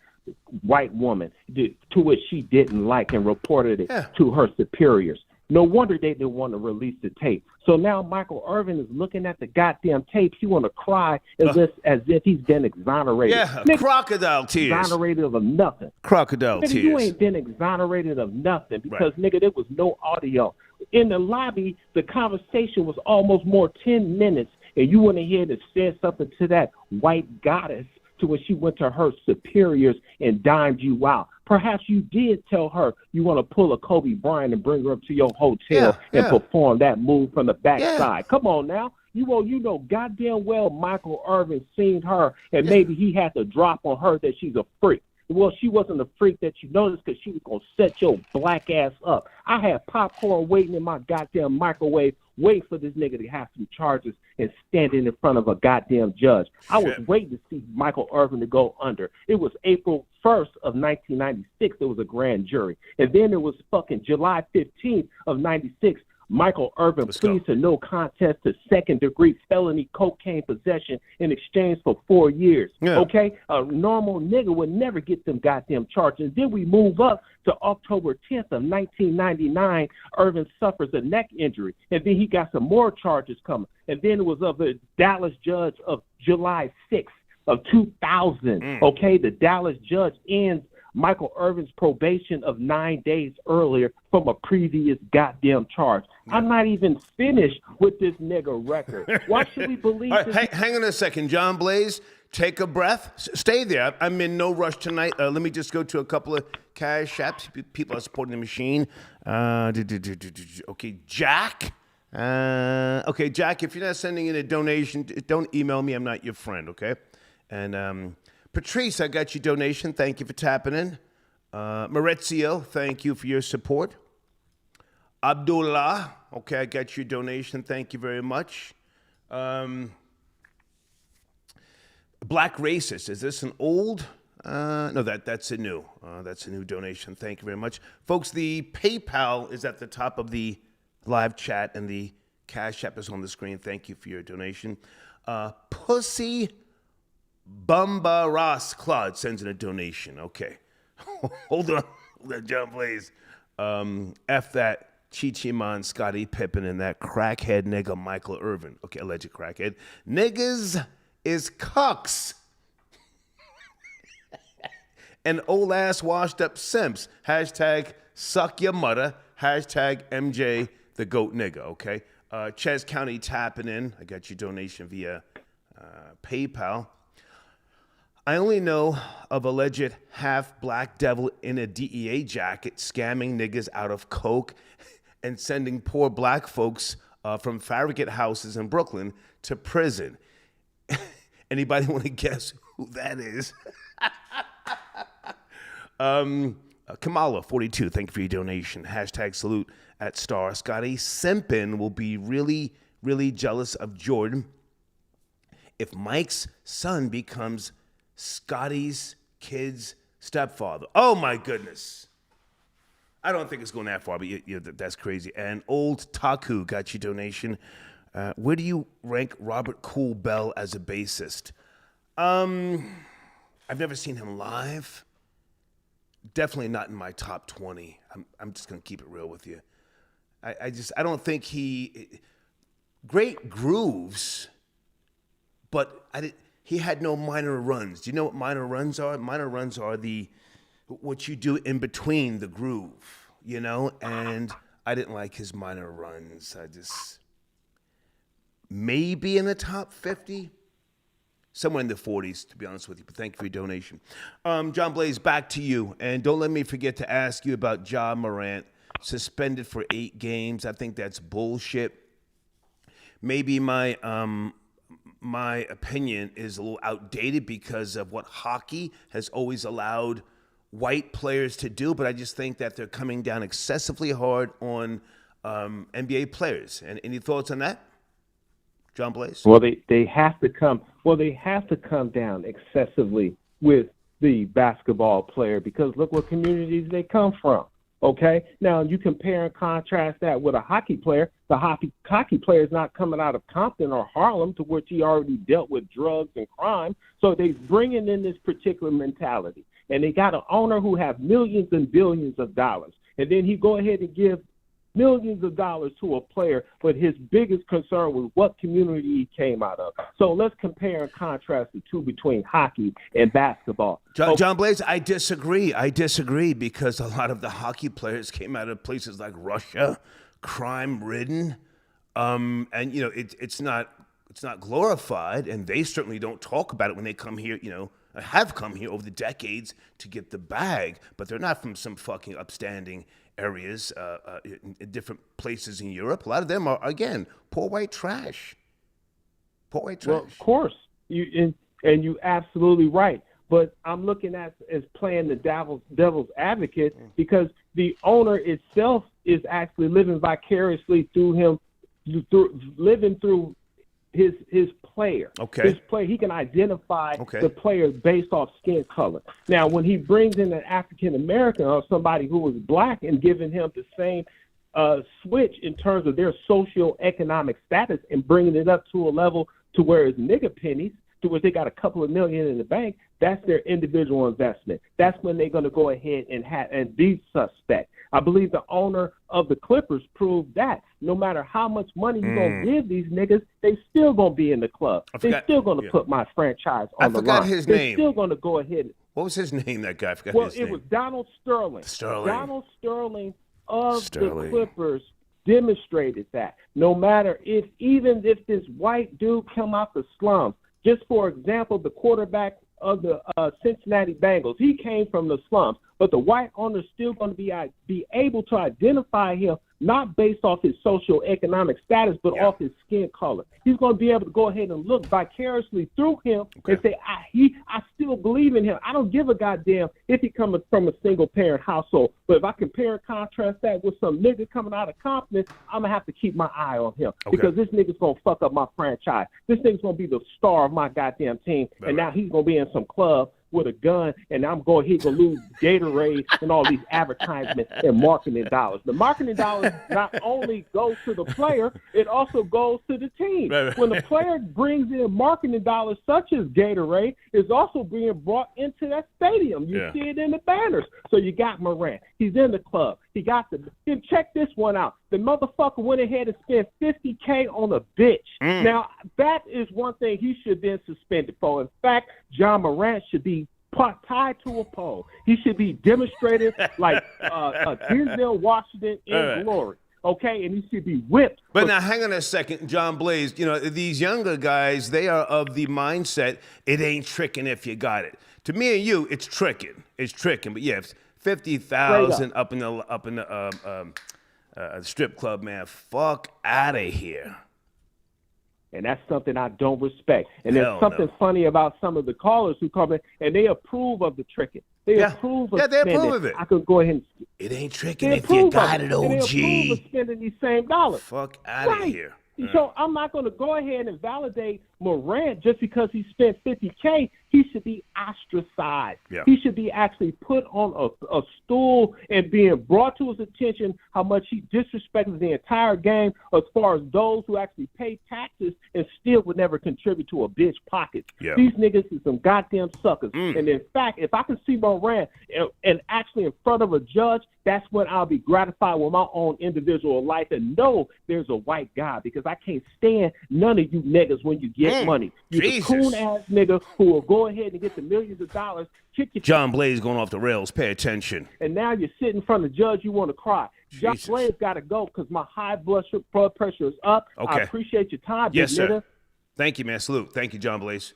white woman, to which she didn't like and reported it to her superiors. No wonder they didn't want to release the tape. So now Michael Irvin is looking at the goddamn tape. He want to cry as if he's been exonerated. Yeah, nigga, crocodile tears. Exonerated of nothing. Crocodile nigga, tears. You ain't been exonerated of nothing because, nigga, there was no audio. In the lobby, the conversation was almost more 10 minutes, and you went ahead and said something to that white goddess to when she went to her superiors and dimed you out. Perhaps you did tell her you want to pull a Kobe Bryant and bring her up to your hotel and perform that move from the backside. Come on now. You know goddamn well Michael Irvin seen her, and maybe he had to drop on her that she's a freak. Well, she wasn't a freak that you noticed because she was going to set your black ass up. I had popcorn waiting in my goddamn microwave, waiting for this nigga to have some charges and standing in front of a goddamn judge. I was waiting to see Michael Irvin to go under. It was April 1st of 1996. There was a grand jury. And then it was fucking July 15th of 96. Michael Irvin pleads to no contest to second-degree felony cocaine possession in exchange for 4 years. Okay? A normal nigga would never get them goddamn charges. Then we move up to October 10th of 1999. Irvin suffers a neck injury, and then he got some more charges coming. And then it was of a Dallas judge of July 6th of 2000. Okay? The Dallas judge ends Michael Irvin's probation of 9 days earlier from a previous goddamn charge. I'm not even finished with this nigga record. Why should we believe this? Hang on a second, John Blaze. Take a breath. Stay there. I'm in no rush tonight. Let me just go to a couple of cash apps. People are supporting the machine. Okay, Jack. Okay, Jack, if you're not sending in a donation, don't email me. I'm not your friend, okay? And Patrice, I got your donation. Thank you for tapping in. Maurizio, thank you for your support. Abdullah, okay, I got your donation. Thank you very much. Black Racist, is this an old? No, that's a new. That's a new donation. Thank you very much. Folks, the PayPal is at the top of the live chat, and the Cash App is on the screen. Thank you for your donation. Pussy Bumba Ross Claude sends in a donation. Okay. Hold on, John Blaze. F that Chichiman, Scottie Pippen, and that crackhead nigga Michael Irvin. Okay, alleged crackhead. Niggas is cucks. And old ass washed up simps. Hashtag suck your mother. Hashtag MJ the goat nigga. Okay. Ches County tapping in. I got your donation via PayPal. I only know of alleged half-black devil in a DEA jacket scamming niggas out of coke and sending poor black folks from Farragut houses in Brooklyn to prison. Anybody want to guess who that is? Kamala, 42, thank you for your donation. Hashtag salute at Star. Scottie Pippen will be really, really jealous of Jordan if Mike's son becomes Scottie's kid's stepfather. Oh, my goodness. I don't think it's going that far, but that's crazy. And Old Taku got your donation. Where do you rank Robert Cool Bell as a bassist? I've never seen him live. Definitely not in my top 20. I'm just going to keep it real with you. I don't think great grooves, but he had no minor runs. Do you know what minor runs are? Minor runs are what you do in between the groove, and I didn't like his minor runs. Maybe in the top 50, somewhere in the 40s, to be honest with you, but thank you for your donation. John Blaze, back to you, and don't let me forget to ask you about Ja Morant, suspended for 8 games. I think that's bullshit. Maybe my opinion is a little outdated because of what hockey has always allowed white players to do, but I just think that they're coming down excessively hard on NBA players. And any thoughts on that, John Blaze? Well, they have to come. Well, they have to come down excessively with the basketball player because look what communities they come from. Okay, now you compare and contrast that with a hockey player. The hockey player is not coming out of Compton or Harlem, to which he already dealt with drugs and crime. So they're bringing in this particular mentality, and they got an owner who have millions and billions of dollars, and then he go ahead and give millions of dollars to a player, but his biggest concern was what community he came out of. So let's compare and contrast the two between hockey and basketball. John Blaze, I disagree. Because a lot of the hockey players came out of places like Russia, crime-ridden, and it's not glorified, and they certainly don't talk about it when they come here. Have come here over the decades to get the bag, but they're not from some fucking upstanding areas in different places in Europe. A lot of them are, again, poor white trash. Well, of course, you're absolutely right. But I'm looking at as playing the devil's advocate because the owner itself is actually living vicariously through him, living through his player. Okay. His player, he can identify the player based off skin color. Now, when he brings in an African American or somebody who was black and giving him the same switch in terms of their socioeconomic status and bringing it up to a level to where it's nigga pennies, to where they got a couple of million in the bank, that's their individual investment. That's when they're going to go ahead and be suspect. I believe the owner of the Clippers proved that no matter how much money you're going to give these niggas, they still going to be in the club. They're still going to put my franchise on the line. I forgot his name. They're still going to go ahead. What was his name, that guy? I forgot his name. Well, it was Donald Sterling. Donald Sterling of the Clippers demonstrated that no matter even if this white dude come out the slums, just for example, the quarterback of the Cincinnati Bengals, he came from the slums, but the white owner is still going to be able to identify him not based off his socioeconomic status, but off his skin color. He's going to be able to go ahead and look vicariously through him and say, I still believe in him. I don't give a goddamn if he comes from a single-parent household. But if I compare and contrast that with some nigga coming out of Compton, I'm going to have to keep my eye on him because this nigga's going to fuck up my franchise. This nigga's going to be the star of my goddamn team, and now he's going to be in some club with a gun, and he's going to lose Gatorade and all these advertisements and marketing dollars. The marketing dollars not only goes to the player, it also goes to the team. When the player brings in marketing dollars such as Gatorade, it's also being brought into that stadium. You see it in the banners. So you got Morant. He's in the club. Then check this one out. The motherfucker went ahead and spent $50K on a bitch. Now, that is one thing he should have been suspended for. In fact, Ja Morant should be tied to a pole. He should be demonstrated like Denzel Washington in Glory. okay? And he should be whipped. But now, hang on a second, John Blaze. You know, these younger guys, they are of the mindset, it ain't tricking if you got it. To me and you, it's tricking. It's tricking. But yeah, 50,000 up in the strip club, man. Fuck out of here. And that's something I don't respect. And Hell there's something funny about some of the callers who come in, and they approve of the tricking. They approve of they spending. approve of it. I could go ahead and... It ain't tricking They if you approve got of it, And they approve of OG. spending these same dollars. Fuck out of here. So I'm not going to go ahead and validate Morant just because he spent $50K. He should be ostracized. Yeah. He should be actually put on a stool and being brought to his attention how much he disrespected the entire game as far as those who actually pay taxes and still would never contribute to a bitch pocket. Yeah. These niggas is some goddamn suckers. And in fact, if I can see Morant and actually in front of a judge, that's when I'll be gratified with my own individual life and know there's a white guy, because I can't stand none of you niggas when you get money. You're a coon-ass nigga who will go ahead and get the millions of dollars, kick your John Blaze going off the rails. Pay attention. and now you're sitting in front of the judge, you want to cry. John Jesus. Blaze got to go because my high blood pressure is up. Okay. I appreciate your time, Yes, big sir. nigga. Thank you, man. Salute. Thank you, John Blaze.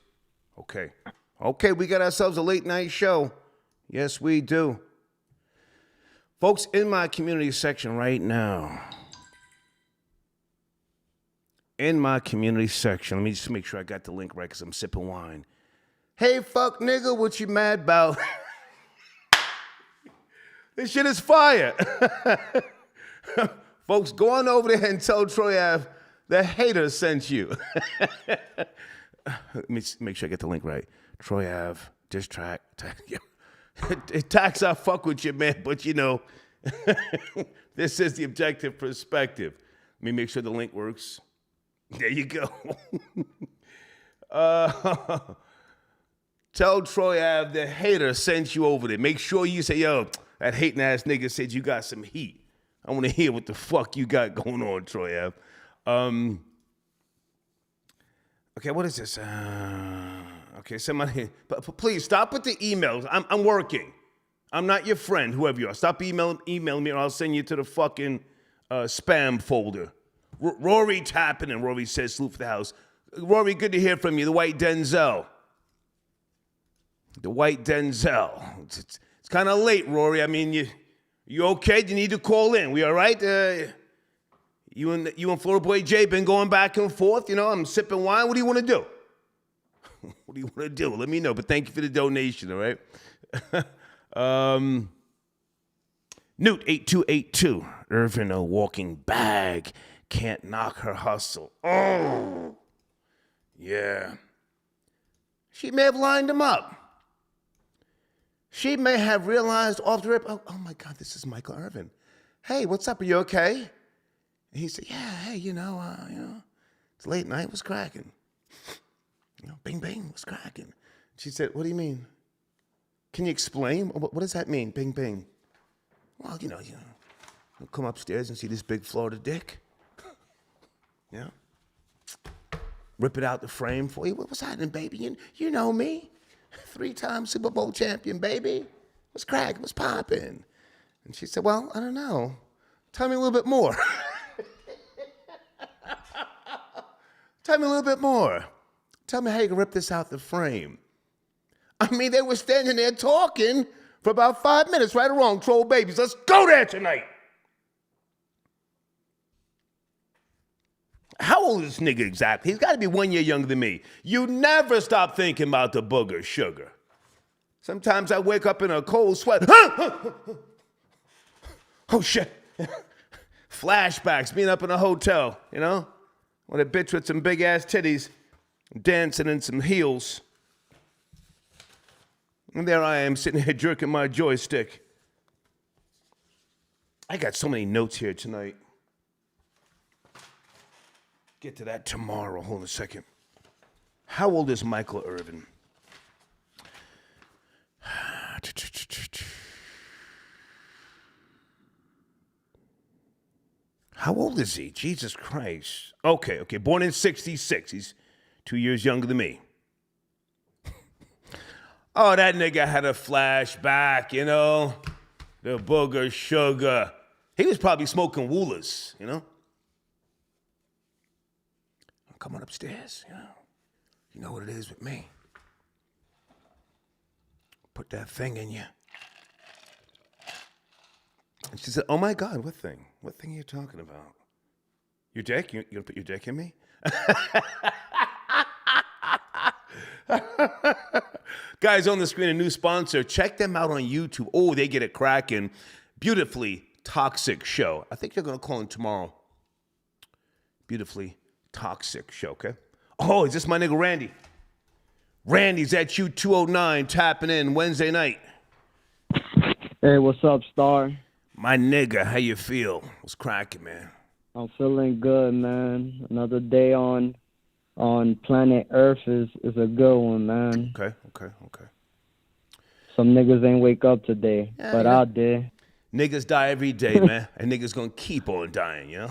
Okay, we got ourselves a late night show. Yes, we do. Folks, in my community section right now. In my community section, let me just make sure I got the link right because I'm sipping wine. Hey, fuck nigga, what you mad about? This shit is fire. Folks, go on over there and tell Troy Ave the hater sent you. Let me make sure I get the link right. Troy Ave, diss track. Tax, I fuck with you, man, but you know, this is the objective perspective. Let me make sure the link works. There you go. Tell Troy Ave the hater sent you over there. Make sure you say, yo, that hating ass nigga said you got some heat. I want to hear what the fuck you got going on, Troy Ave. Okay, what is this? Okay, somebody, but please stop with the emails. I'm working. I'm not your friend, whoever you are. Stop emailing me, or I'll send you to the fucking spam folder. Rory tapping, and Rory says, salute for the house. Rory, good to hear from you. The white Denzel. The white Denzel. It's kind of late, Rory. I mean, you okay? You need to call in. We all right? You and Florida Boy Jay been going back and forth. You know, I'm sipping wine. What do you want to do? What do you want to do? Let me know. But thank you for the donation, all right? Newt 8282. Irvin, a walking bag. Can't knock her hustle. Oh. Yeah. She may have lined him up. She may have realized off the rip, oh my God, this is Michael Irvin. Hey, what's up? Are you okay? And he said, yeah, hey, you know, it's late night, was cracking. You know, bing, bing, was cracking. She said, what do you mean? Can you explain? What does that mean, bing, bing? Well, you know, I'll come upstairs and see this big Florida dick. Yeah. Rip it out the frame for you. What's happening, baby? You know me. 3-time Super Bowl champion, baby. What's cracking? What's popping? And she said, well, I don't know. Tell me a little bit more. Tell me a little bit more. Tell me how you can rip this out the frame. I mean, they were standing there talking for about 5 minutes, right or wrong, troll babies. Let's go there tonight. How old is this nigga exactly? He's got to be 1 year younger than me. You never stop thinking about the booger sugar. Sometimes I wake up in a cold sweat. Oh, shit. Flashbacks, being up in a hotel, you know? With a bitch with some big-ass titties dancing in some heels. And there I am sitting here jerking my joystick. I got so many notes here tonight. Get to that tomorrow. Hold on a second. How old is Michael Irvin? How old is he? Jesus Christ. Okay. Born in 66. He's 2 years younger than me. Oh, that nigga had a flashback, you know? The booger sugar. He was probably smoking woolers, you know? I'm coming upstairs, you know? You know what it is with me. Put that thing in you. And she said, oh my God, what thing? What thing are you talking about? Your dick? You gonna put your dick in me? Guys, on the screen, a new sponsor. Check them out on YouTube. Oh, they get it cracking. Beautifully Toxic Show. I think they're going to call in tomorrow. Beautifully Toxic Show, okay? Oh, is this my nigga Randy? Randy's at you 209 tapping in Wednesday night. Hey, what's up, Star? My nigga, how you feel? What's cracking, man? I'm feeling good, man. Another day on planet Earth is a good one, man. Okay. Some niggas ain't wake up today, Yeah, but yeah. I did. Niggas die every day, man. And niggas gonna keep on dying, you know?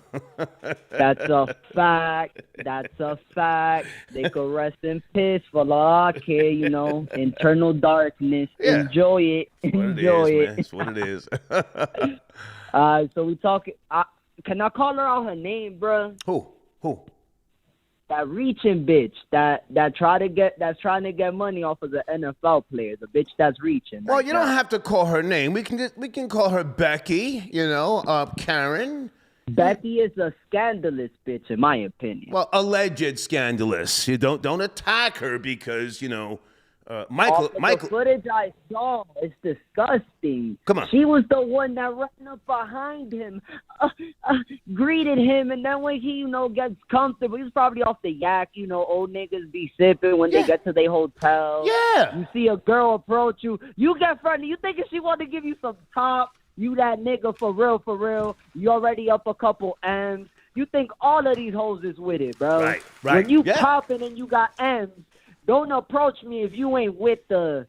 That's a fact. That's a fact. They could rest in peace for all I care, you know. Internal darkness. Yeah. Enjoy it. Enjoy it. Man. It's what it is. So we talking. Can I call her out her name, bro? Who? That reaching bitch that's trying to get money off of the NFL players, the bitch that's reaching. Well, you don't have to call her name. We can call her Becky, you know, Karen. Becky is a scandalous bitch, in my opinion. Well, alleged scandalous. You don't attack her because, you know, Michael. The footage I saw is disgusting. Come on. She was the one that ran up behind him, greeted him, and then when he, you know, gets comfortable, he's probably off the yak. You know, old niggas be sipping when they get to their hotel. Yeah. You see a girl approach you, you get friendly. You thinking she want to give you some top? You that nigga for real. You already up a couple M's. You think all of these hoes is with it, bro. Right. When you popping and you got M's, don't approach me if you ain't with the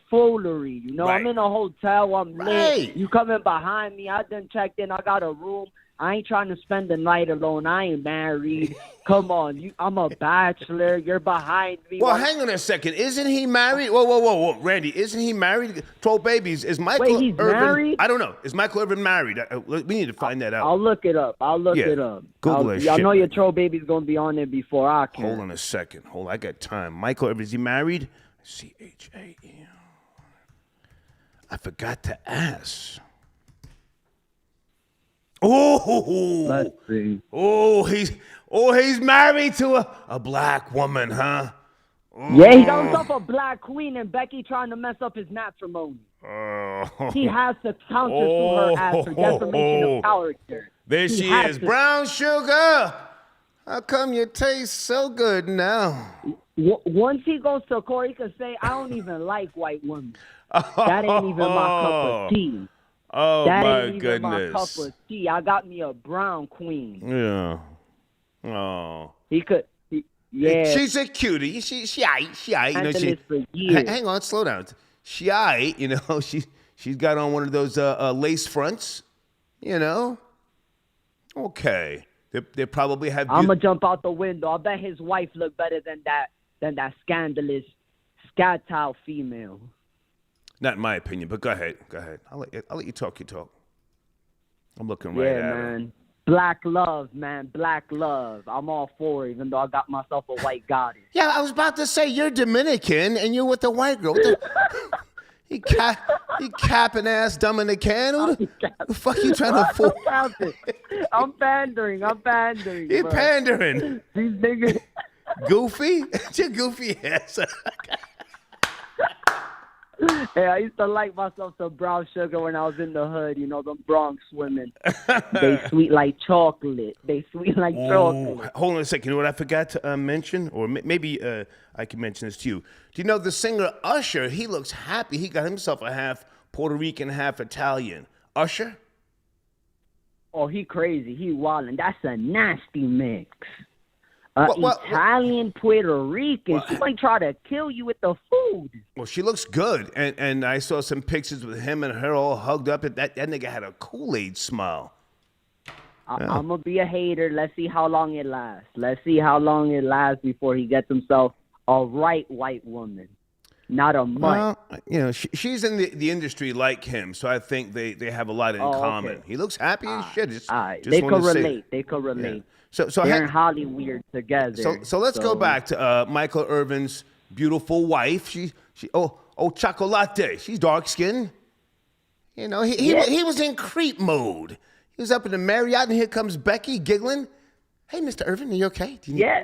foolery. You know, Right. I'm in a hotel, I'm Right. lit. You coming behind me, I done checked in, I got a room. I ain't trying to spend the night alone. I ain't married. Come on, I'm a bachelor. You're behind me. Well, hang on a second. Isn't he married? Whoa, Randy, isn't he married? 12 babies. Is Michael Wait, he's Irvin married? I don't know. Is Michael Irvin married? We need to find that out. I'll look it up. Google that Y'all shit, know your man. troll baby's gonna be on there before I can. Hold on a second. I got time. Michael Irvin, is he married? CHAE. I forgot to ask. Oh, Let's see. he's married to a black woman, huh? Yeah, he got himself a black queen, and Becky trying to mess up his matrimony. He has to counter to her as her defamation of character. There He she has is. to. Brown sugar. How come you taste so good now? Once he goes to court, he can say, I don't even like white women. That ain't even my cup of tea. Oh, That my ain't even my cup goodness. of tea. I got me a brown queen. Yeah. Oh. Yeah. She's a cutie. She aight. You know, Handle she, this for years. hang on, slow down. She aight, you know. She's got on one of those lace fronts, you know. Okay. They probably have. I'm gonna jump out the window. I bet his wife look better than that scandalous scat-tile female. Not in my opinion, but go ahead. I'll let you talk. I'm looking right at her. Man. Black love, man. Black love. I'm all for it, even though I got myself a white goddess. Yeah, I was about to say you're Dominican and you're with the white girl. He capping ass Dominican. Who the fuck you trying to fool? I'm pandering. You bro. pandering. These niggas. Goofy? Your goofy ass. Hey, I used to like myself some brown sugar when I was in the hood. You know, them Bronx women. They sweet like chocolate. Chocolate. Hold on a second. You know what I forgot to mention? Or maybe I can mention this to you. Do you know the singer Usher? He looks happy. He got himself a half Puerto Rican, half Italian. Usher? Oh, he crazy. He wildin'. That's a nasty mix. Well, Italian, Puerto Rican. She might try to kill you with the food. Well, she looks good. And I saw some pictures with him and her all hugged up. That nigga had a Kool-Aid smile. I'm going to be a hater. Let's see how long it lasts. Before he gets himself a right white woman. not a month. Well, she's in the industry like him, so I think they have a lot in common. Okay. He looks happy as shit. They could relate. They could relate. Yeah. So they're in Hollywood together. So let's go back to Michael Irvin's beautiful wife. She Chocolate. She's dark skinned. He was in creep mode. He was up in the Marriott, and here comes Becky giggling. Hey, Mr. Irvin, are you okay?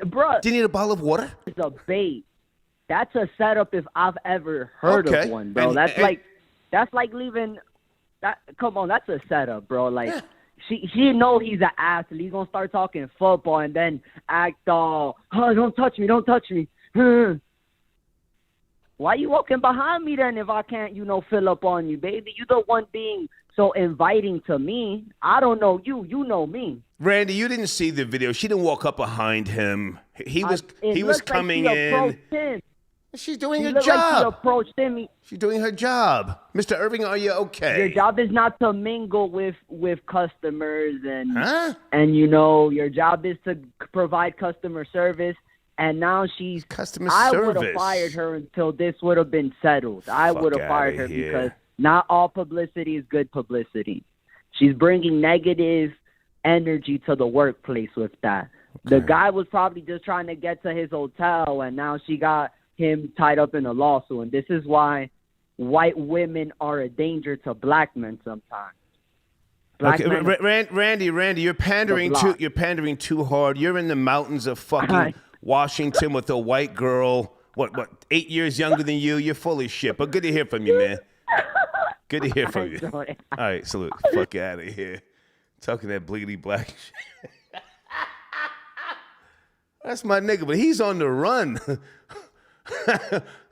Bro. Do you need a bottle of water? It's a bait. That's a setup if I've ever heard of one, bro. That's like leaving. Come on, that's a setup, bro. Like she know he's an athlete. He's gonna start talking football and then act all, oh, don't touch me. Why you walking behind me then if I can't, fill up on you, baby? You the one being so inviting to me. I don't know you. You know me. Randy, you didn't see the video. She didn't walk up behind him. He was coming in. Him. She's doing her Like job. she approached him. She's doing her job. Mr. Irving, are you okay? Your job is not to mingle with customers and your job is to provide customer service. And now she's customer I service. would have fired her until this would have been settled. I would have fired her because not all publicity is good publicity. She's bringing negative energy to the workplace with that. Okay. The guy was probably just trying to get to his hotel, and now she got him tied up in a lawsuit. And this is why white women are a danger to black men sometimes. Randy, you're pandering too hard. You're in the mountains of fucking Washington with a white girl, what, 8 years younger than you? You're full of shit. But good to hear from you, man. Good to hear from you. All right, salute. Fuck out of here. Talking that bleedy black shit. That's my nigga, but he's on the run.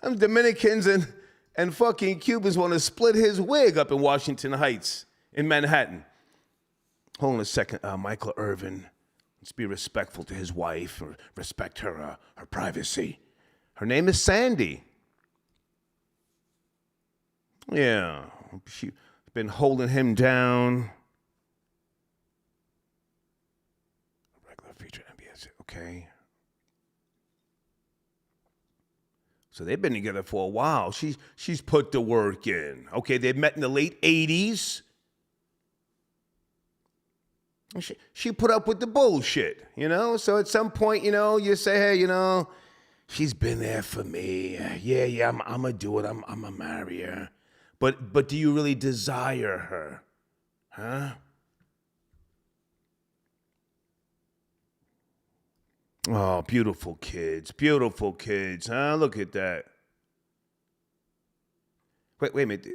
Them Dominicans and fucking Cubans want to split his wig up in Washington Heights in Manhattan. Hold on a second, Michael Irvin. Let's be respectful to his wife, or respect her privacy. Her name is Sandy. Yeah, she's been holding him down. Regular feature NBS, okay. So they've been together for a while. She's put the work in. Okay, they met in the late 80s. She put up with the bullshit, So at some point, you say, hey, she's been there for me. Yeah, I'm gonna do it. I'm gonna marry her. But do you really desire her? Huh? Oh, beautiful kids, huh? Look at that. Wait a minute.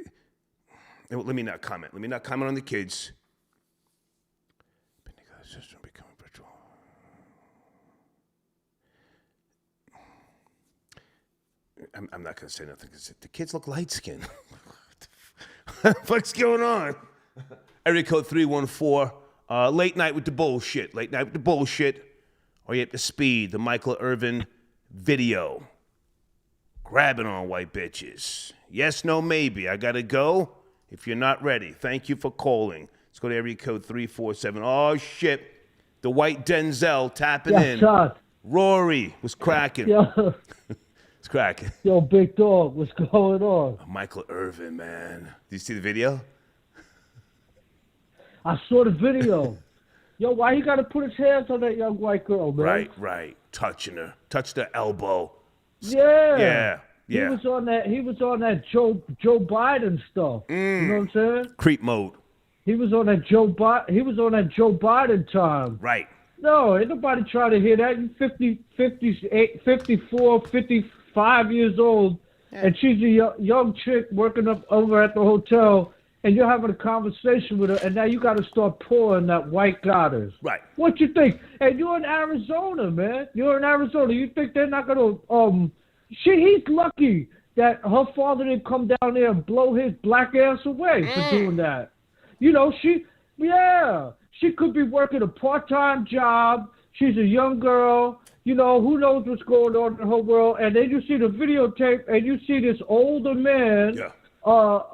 Let me not comment. Let me not comment on the kids. I'm not going to say nothing because the kids look light-skinned. What the fuck's going on? Area code 314. Late night with the bullshit. Are you up to speed? The Michael Irvin video. Grabbing on white bitches. Yes, no, maybe. I got to go. If you're not ready, thank you for calling. Let's go to area code 347. Oh, shit. The white Denzel tapping in. Son. Rory was cracking. Yo. It's cracking. Yo, big dog, what's going on? Michael Irvin, man. Did you see the video? I saw the video. Yo, why he got to put his hands on that young white girl, man? Right. Touching her. Touched her elbow. Yeah. He was on that Joe Biden stuff. You know what I'm saying? Creep mode. He was on that Joe Biden time. Right. No, ain't nobody trying to hear that. You 54, 55 years old, and she's a young chick working over at the hotel, and you're having a conversation with her, and now you got to start pouring that white goddess. Right. What you think? And you're in Arizona, man. You're in Arizona. You think they're not going to he's lucky that her father didn't come down there and blow his black ass away for doing that. She could be working a part-time job. She's a young girl. Who knows what's going on in her world. And then you see the videotape, and you see this older man, pouring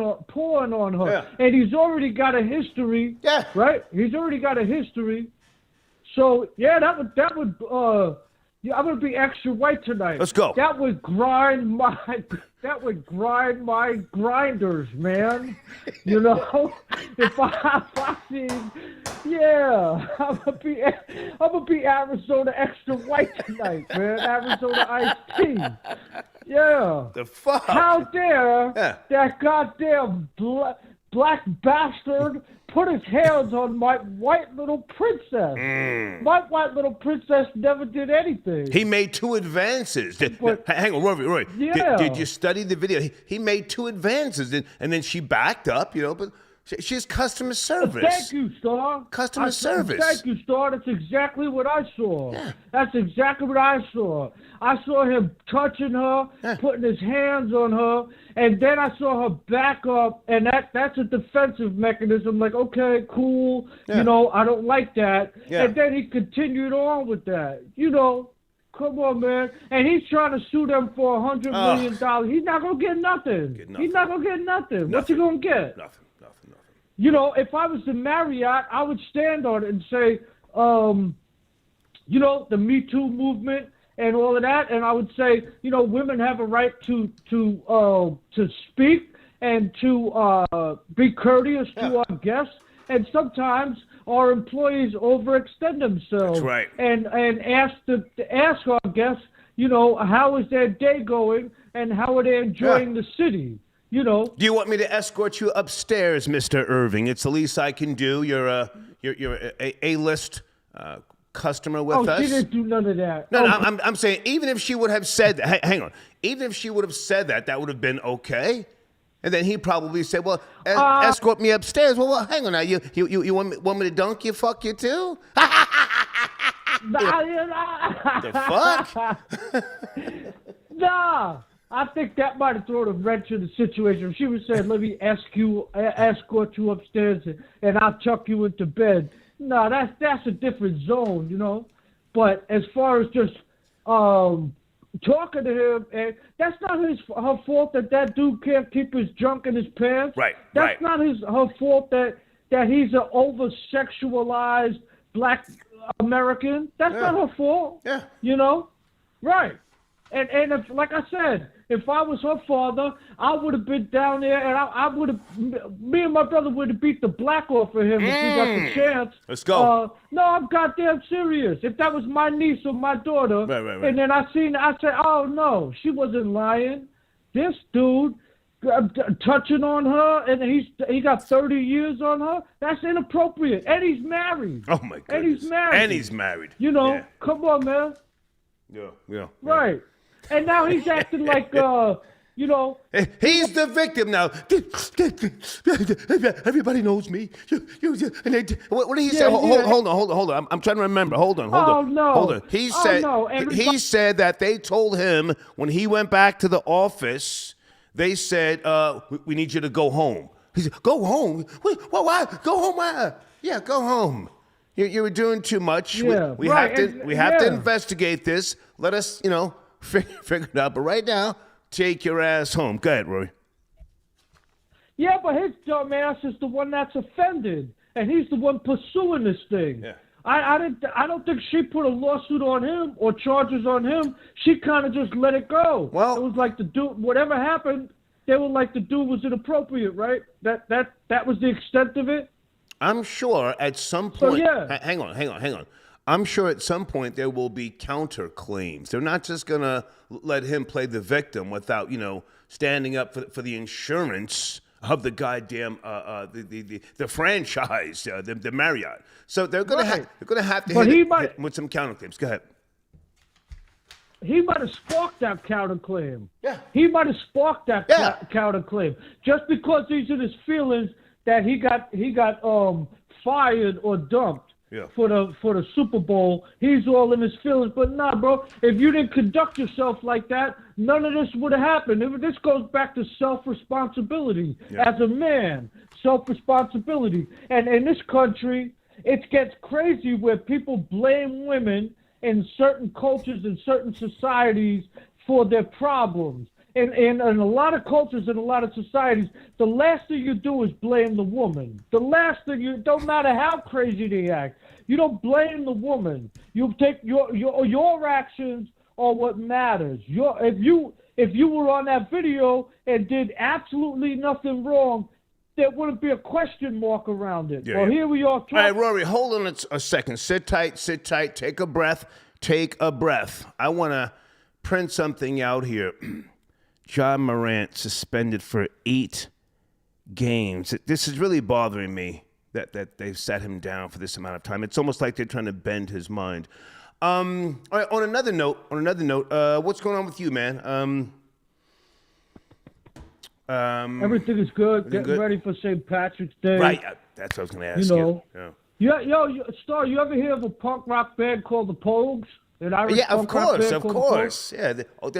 on her. Yeah. And he's already got a history. Yeah. Right? He's already got a history. So, yeah, that would Yeah, I'm gonna be extra white tonight. Let's go. That would grind my grinders, man. You know, if I seen, yeah, I'm gonna be Arizona extra white tonight, man. Arizona iced tea. Yeah. The fuck? How dare that goddamn black bastard put his hands on my white little princess. My white little princess never did anything. He made 2 advances. Hang on, Roy. Yeah. Did you study the video? He made 2 advances, and then she backed up, but she's customer service. Thank you, Star. Customer service. Thank you, Star. That's exactly what I saw. Yeah. That's exactly what I saw. I saw him touching her, putting his hands on her, and then I saw her back up, and that's a defensive mechanism. Like, okay, cool, I don't like that. Yeah. And then he continued on with that. Come on, man. And he's trying to sue them for $100 million. He's not going to get nothing. He's not going to get nothing. What you going to get? Nothing. If I was the Marriott, I would stand on it and say, the Me Too movement and all of that, and I would say, women have a right to speak and to be courteous to our guests, and sometimes our employees overextend themselves. That's right. And ask our guests, how is their day going and how are they enjoying the city. Do you want me to escort you upstairs, Mr. Irving? It's the least I can do. You're a A-list customer with us. Oh, she didn't do none of that. No, I'm saying even if she would have said that, hang on. Even if she would have said that, that would have been okay. And then he probably said, "Well, escort me upstairs." Well, hang on now. You want me to dunk you? Fuck you too? The fuck? Nah. I think that might have thrown a wrench in the situation. If she was saying, "Let me escort you upstairs, and I'll tuck you into bed." No, that's a different zone, But as far as just talking to him, and that's not her fault that dude can't keep his junk in his pants. Right. That's not her fault that he's an over-sexualized black American. That's not her fault. Yeah. Right. And if, like I said, if I was her father, I would have been down there, and I would have, me and my brother would have beat the black off of him if we got the chance. Let's go. No, I'm goddamn serious. If that was my niece or my daughter, right. and then I said, oh no, she wasn't lying. This dude touching on her, and he got 30 years on her. That's inappropriate. And he's married. Oh my goodness. And he's married. Yeah. Come on, man. Yeah. Right. And now he's acting like, He's the victim now. Everybody knows me. What did he say? Hold on. I'm trying to remember. Hold on. Oh, no. Hold on. He said that they told him when he went back to the office, they said, we need you to go home. He said, go home? Why? Go home? Why? Yeah, go home. You were doing too much. Yeah, we have to investigate this. Let us, figure it out. But right now, take your ass home. Go ahead, Roy. Yeah, but his dumb ass is the one that's offended, and he's the one pursuing this thing. Yeah. I don't think she put a lawsuit on him or charges on him. She kind of just let it go. Well, it was like whatever happened, they were like the dude was inappropriate, right? That was the extent of it. I'm sure at some point. So, yeah. Hang on. I'm sure at some point there will be counterclaims. They're not just gonna let him play the victim without, standing up for the insurance of the goddamn the franchise, the Marriott. So they're gonna have to hit with some counterclaims. Go ahead. He might have sparked that counterclaim. Yeah. He might have sparked that counterclaim just because he's in his feelings that he got fired or dumped. Yeah. For the Super Bowl, he's all in his feelings. But nah, bro, if you didn't conduct yourself like that, none of this would have happened. This goes back to self-responsibility as a man, self-responsibility. And in this country, it gets crazy where people blame women in certain cultures and certain societies for their problems. in a lot of cultures and a lot of societies, the last thing you do is blame the woman. The last thing don't matter how crazy they act, you don't blame the woman. You take your actions are what matters. If you were on that video and did absolutely nothing wrong, there wouldn't be a question mark around it. Yeah, Here we are. All right, Rory, hold on a second. Sit tight. Take a breath. I want to print something out here. John Morant suspended for 8 games. This is really bothering me that they've set him down for this amount of time. It's almost like they're trying to bend his mind. All right, on another note, what's going on with you, man? Everything is good. Getting ready for St. Patrick's Day. Right, that's what I was going to ask you. Star, you ever hear of a punk rock band called the Pogues? Yeah, of course. Yeah.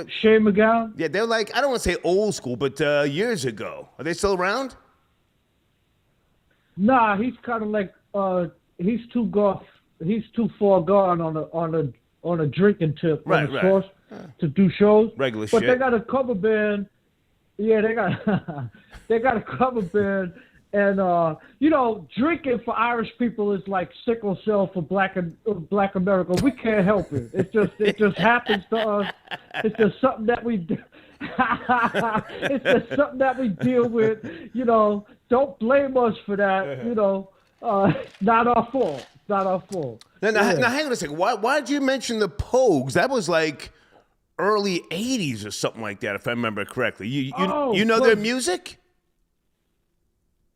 Shane McGowan? Yeah, they're like, I don't want to say old school, but years ago. Are they still around? Nah, he's kind of like he's too far gone on a drinking tip course to do shows. Regular but shit. They got a cover band. Yeah, they got a cover band. And drinking for Irish people is like sickle cell for Black America. We can't help it. It just happens to us. It's just something that we do. It's just something that we deal with. Don't blame us for that. It's not our fault. It's not our fault. Now, hang on a second. Why did you mention the Pogues? That was like early '80s or something like that, if I remember correctly. You know their music?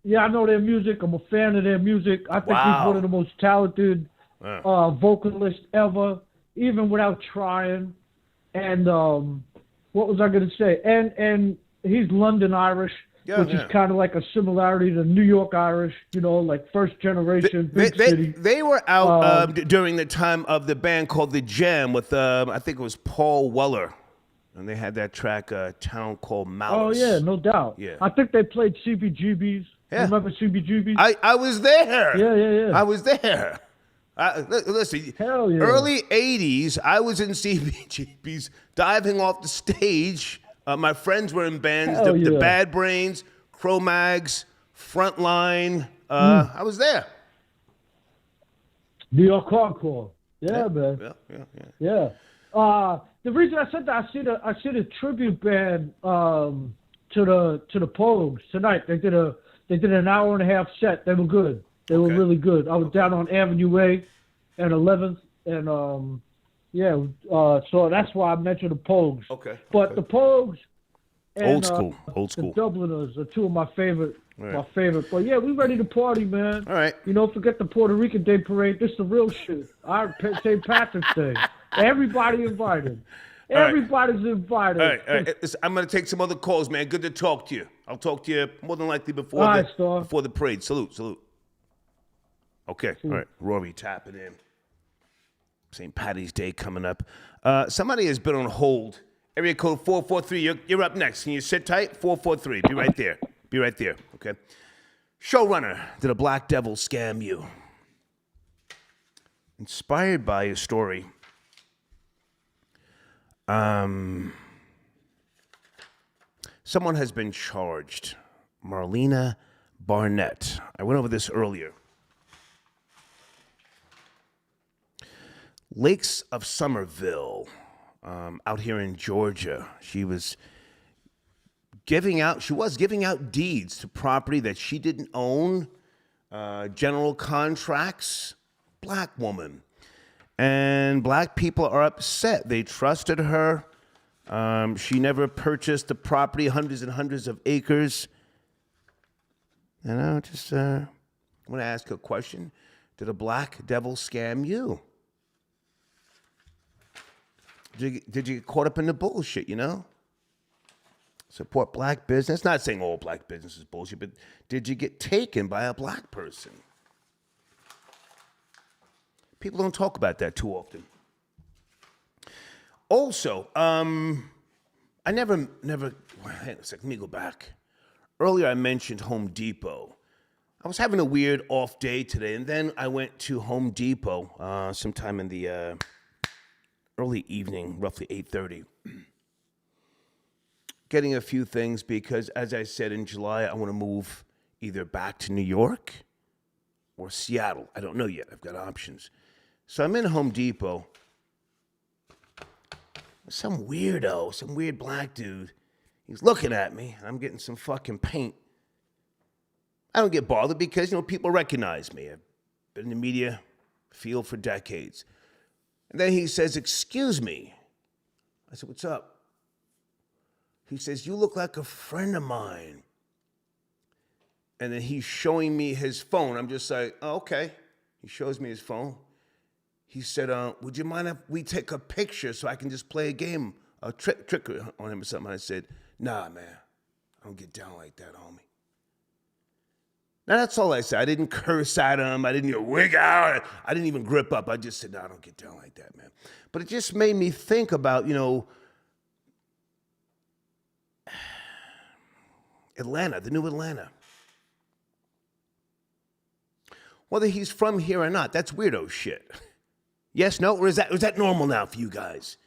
Yeah, I know their music. I'm a fan of their music. I think he's one of the most talented vocalists ever, even without trying. And what was I going to say? And he's London Irish, which is kind of like a similarity to New York Irish, like first generation, big city. They were out during the time of the band called The Jam with, I think it was Paul Weller. And they had that track, A Town Called Malice. Oh, yeah, no doubt. Yeah. I think they played CBGBs. Yeah. Remember CBGBs? I was there. Yeah. I was there. Listen, hell yeah. Early 80s, I was in CBGBs diving off the stage. My friends were in bands, the Bad Brains, Cro-Mags, Frontline. I was there. New York Hardcore. Yeah, man. Yeah. The reason I said that, I see the tribute band to the Pogues tonight. They did an hour and a half set. They were good. They were really good. I was down on Avenue A and 11th, and so that's why I mentioned the Pogues. Okay. But the Pogues and old school. The Dubliners are two of my favorite. Right. My favorite. But yeah, we ready to party, man. All right. Forget the Puerto Rican Day Parade. This is the real shit. Our St. Patrick's Day. Everybody invited. Everybody's invited. All right. Listen, I'm going to take some other calls, man. Good to talk to you. I'll talk to you more than likely before the parade. Salute. Okay. All right. Rory tapping in. St. Patty's Day coming up. Somebody has been on hold. Area code 443. You're up next. Can you sit tight? 443. Be right there. Okay. Showrunner, did a black devil scam you? Inspired by a story. Someone has been charged. Marlena Barnett. I went over this earlier. Lakes of Somerville, out here in Georgia. She was giving out deeds to property that she didn't own, general contracts. Black woman. And black people are upset. They trusted her. She never purchased the property, hundreds and hundreds of acres. And I just want to ask a question. Did a black devil scam you? Did you get caught up in the bullshit, Support black business. Not saying all black business is bullshit, but did you get taken by a black person? People don't talk about that too often. Also, I never, hang on a second, let me go back. Earlier I mentioned Home Depot. I was having a weird off day today, and then I went to Home Depot sometime in the early evening, roughly 8:30. getting a few things because, as I said, in July, I want to move either back to New York or Seattle. I don't know yet. I've got options. So I'm in Home Depot. Some weirdo, some weird black dude. He's looking at me. I'm getting some fucking paint. I don't get bothered because, people recognize me. I've been in the media field for decades. And then he says, "Excuse me." I said, "What's up?" He says, "You look like a friend of mine." And then he's showing me his phone. I'm just like, "Oh, okay." He shows me his phone. He said, "Would you mind if we take a picture so I can just play a game, a trick on him or something?" I said, "Nah, man. I don't get down like that, homie." Now, that's all I said. I didn't curse at him. I didn't wig out. I didn't even grip up. I just said, "No, I don't get down like that, man." But it just made me think about, Atlanta, the new Atlanta. Whether he's from here or not, that's weirdo shit. Yes, no, or is that normal now for you guys?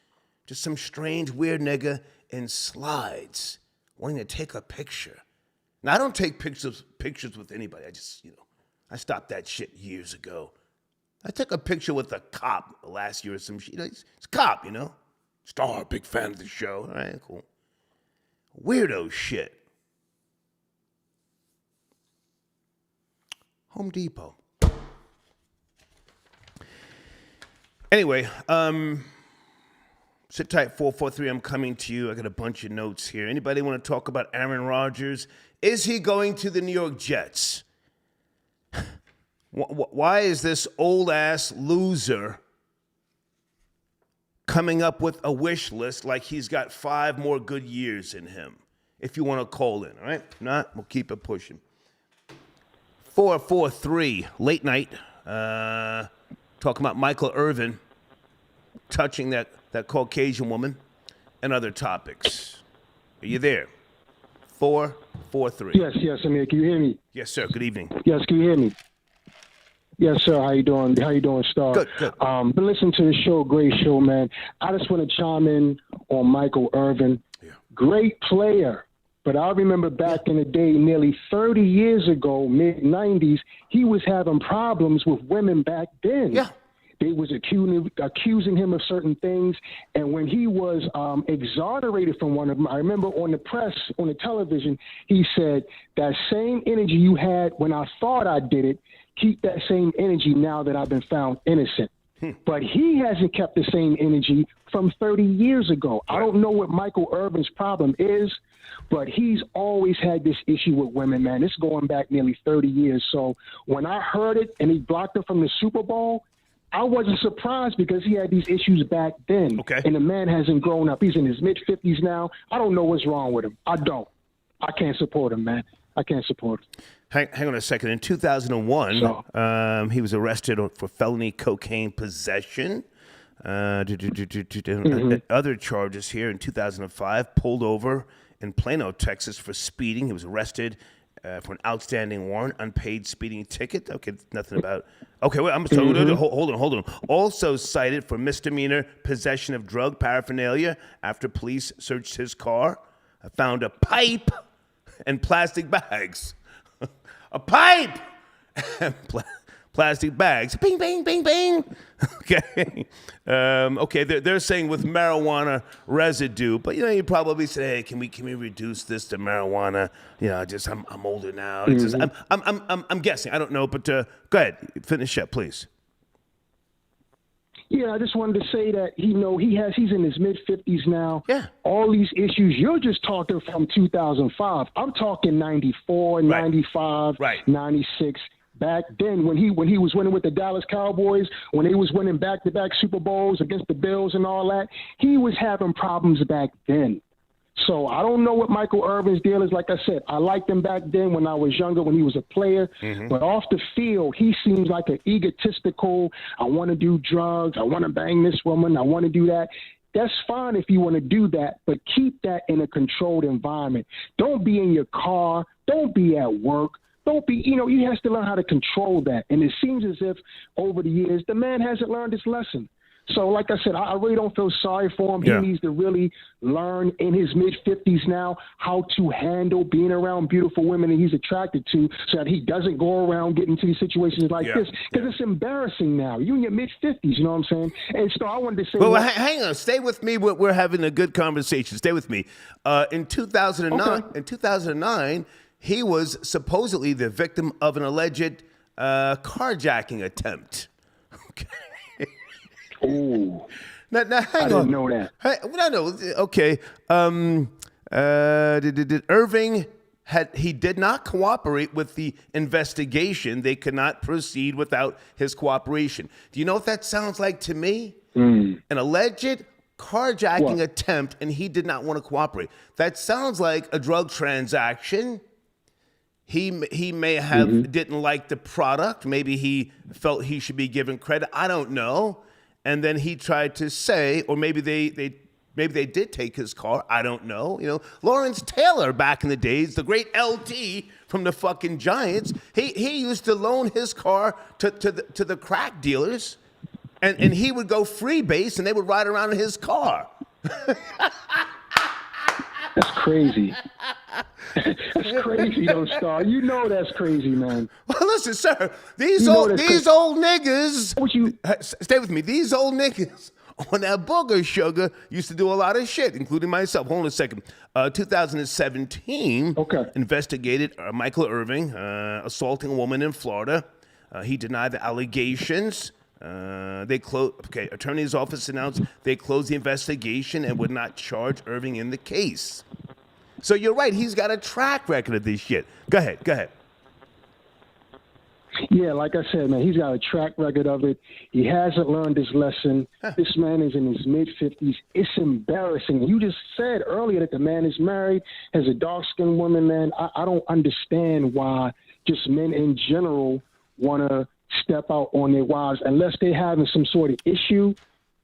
Just some strange, weird nigga in slides wanting to take a picture. Now, I don't take pictures with anybody. I just, I stopped that shit years ago. I took a picture with a cop last year or some shit. It's a cop, Star, big fan of the show. All right, cool. Weirdo shit. Home Depot. Anyway, sit tight, 443. I'm coming to you. I got a bunch of notes here. Anybody want to talk about Aaron Rodgers? Is he going to the New York Jets? Why is this old-ass loser coming up with a wish list like he's got 5 more good years in him? If you want to call in, all right? If not, we'll keep it pushing. 443, late night. Talking about Michael Irvin touching that Caucasian woman and other topics. Are you there? 443. Yes, Amir. Can you hear me? Yes, sir. Good evening. Yes, can you hear me? Yes, sir. How you doing? Star? Good. Been listening to the show. Great show, man. I just want to chime in on Michael Irvin. Yeah. Great player. But I remember back in the day, nearly 30 years ago, mid-'90s, he was having problems with women back then. Yeah. They was accusing him of certain things. And when he was exonerated from one of them, I remember on the press, on the television, he said, "That same energy you had when I thought I did it, keep that same energy now that I've been found innocent." But he hasn't kept the same energy from 30 years ago. I don't know what Michael Irvin's problem is, but he's always had this issue with women, man. It's going back nearly 30 years. So when I heard it and he blocked it from the Super Bowl, I wasn't surprised because he had these issues back then. Okay. And the man hasn't grown up. He's in his mid-50s now. I don't know what's wrong with him. I don't. I can't support him, man. I can't support him. Hang on a second. In 2001, he was arrested for felony cocaine possession. Other charges here in 2005, pulled over in Plano, Texas for speeding. He was arrested for an outstanding warrant, unpaid speeding ticket. Okay, nothing about. Okay, wait, hold on. Also cited for misdemeanor possession of drug paraphernalia after police searched his car. I found a pipe and plastic bags. A pipe and plastic bags. Bing, bing, bing, bing. Okay. Okay, they're saying with marijuana residue, but you probably say, "Hey, can we reduce this to marijuana?" Just I'm older now. It's just, I'm guessing. I don't know, but go ahead, finish up, please. Yeah, I just wanted to say that he's in his mid-50s now. Yeah. All these issues, you're just talking from 2005. I'm talking 94, 95, 96. Back then, when he was winning with the Dallas Cowboys, when they was winning back-to-back Super Bowls against the Bills and all that, he was having problems back then. So I don't know what Michael Irvin's deal is. Like I said, I liked him back then when I was younger, when he was a player. Mm-hmm. But off the field, he seems like an egotistical, I want to do drugs, I want to bang this woman, I want to do that. That's fine if you want to do that, but keep that in a controlled environment. Don't be in your car. Don't be at work. Don't be, he has to learn how to control that. And it seems as if over the years, the man hasn't learned his lesson. So, like I said, I really don't feel sorry for him. Yeah. He needs to really learn in his mid-50s now how to handle being around beautiful women that he's attracted to so that he doesn't go around getting into these situations like this. Because it's embarrassing now. You're in your mid-50s, you know what I'm saying? And so I wanted to say... Well, hang on. Stay with me. We're having a good conversation. Stay with me. In 2009, he was supposedly the victim of an alleged carjacking attempt. Okay. Ooh. Now hang on. I didn't know that. No. Okay. Did Irving he did not cooperate with the investigation. They could not proceed without his cooperation. Do you know what that sounds like to me? An alleged carjacking attempt, and he did not want to cooperate. That sounds like a drug transaction. He may have didn't like the product. Maybe he felt he should be given credit. I don't know. And then he tried to say, or maybe they did take his car. I don't know. You know, Lawrence Taylor back in the days, the great LT from the fucking Giants. He used to loan his car to the crack dealers, and he would go free base, and they would ride around in his car. That's crazy. That's crazy, though, Star. You know that's crazy, man. Well, listen, sir. These old niggas. Stay with me. These old niggas on that booger sugar used to do a lot of shit, including myself. Hold on a second. 2017 investigated Michael Irving assaulting a woman in Florida. He denied the allegations. Attorney's office announced they closed the investigation and would not charge Irving in the case. So you're right. He's got a track record of this shit. Go ahead. Yeah, like I said, man, he's got a track record of it. He hasn't learned his lesson. This man is in his mid-50s. It's embarrassing. You just said earlier that the man is married, has a dark-skinned woman, man. I don't understand why just men in general want to step out on their wives unless they're having some sort of issue.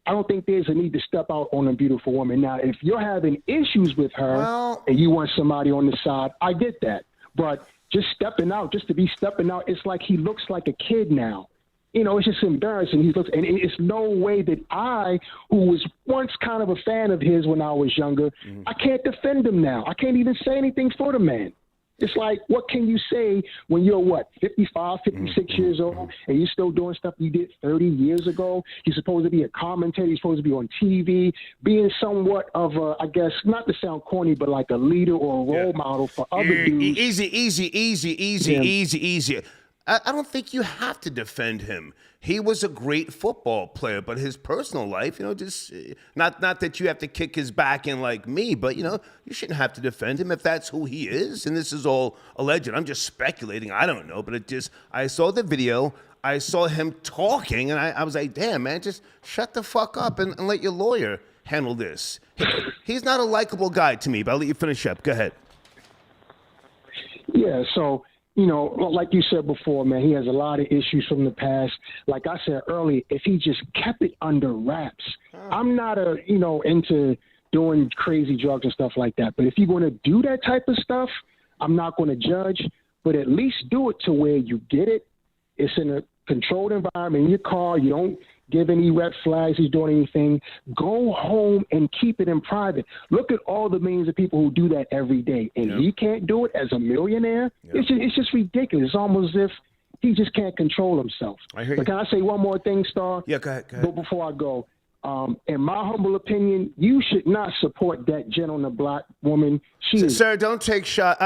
I don't think there's a need to step out on a beautiful woman. Now, if you're having issues with her and you want somebody on the side, I get that. But just stepping out, just to be stepping out, it's like he looks like a kid now. You know, it's just embarrassing. And it's no way that I, who was once kind of a fan of his when I was younger, I can't defend him now. I can't even say anything for the man. It's like, what can you say when you're, 55, 56 years old, and you're still doing stuff you did 30 years ago? You're supposed to be a commentator. You're supposed to be on TV, being somewhat of a, I guess, not to sound corny, but like a leader or a role model for other dudes. Easy. I don't think you have to defend him. He was a great football player, but his personal life, just not that you have to kick his back in like me, but you shouldn't have to defend him if that's who he is. And this is all alleged. I'm just speculating. I don't know, but I saw the video. I saw him talking, and I was like, damn, man, just shut the fuck up and let your lawyer handle this. He's not a likable guy to me, but I'll let you finish up. Go ahead. Yeah, so, like you said before, man, he has a lot of issues from the past. Like I said earlier, if he just kept it under wraps, I'm not into doing crazy drugs and stuff like that. But if you're going to do that type of stuff, I'm not going to judge, but at least do it to where you get it. It's in a controlled environment in your car. You don't give any red flags he's doing anything. Go home and keep it in private. Look at all the millions of people who do that every day, and he can't do it as a millionaire. It's just ridiculous. It's almost as if he just can't control himself. I hear you. But can I say one more thing, Star? Yeah, go ahead. But before I go, in my humble opinion, you should not support that gentleman, black woman. Sir, don't take shots.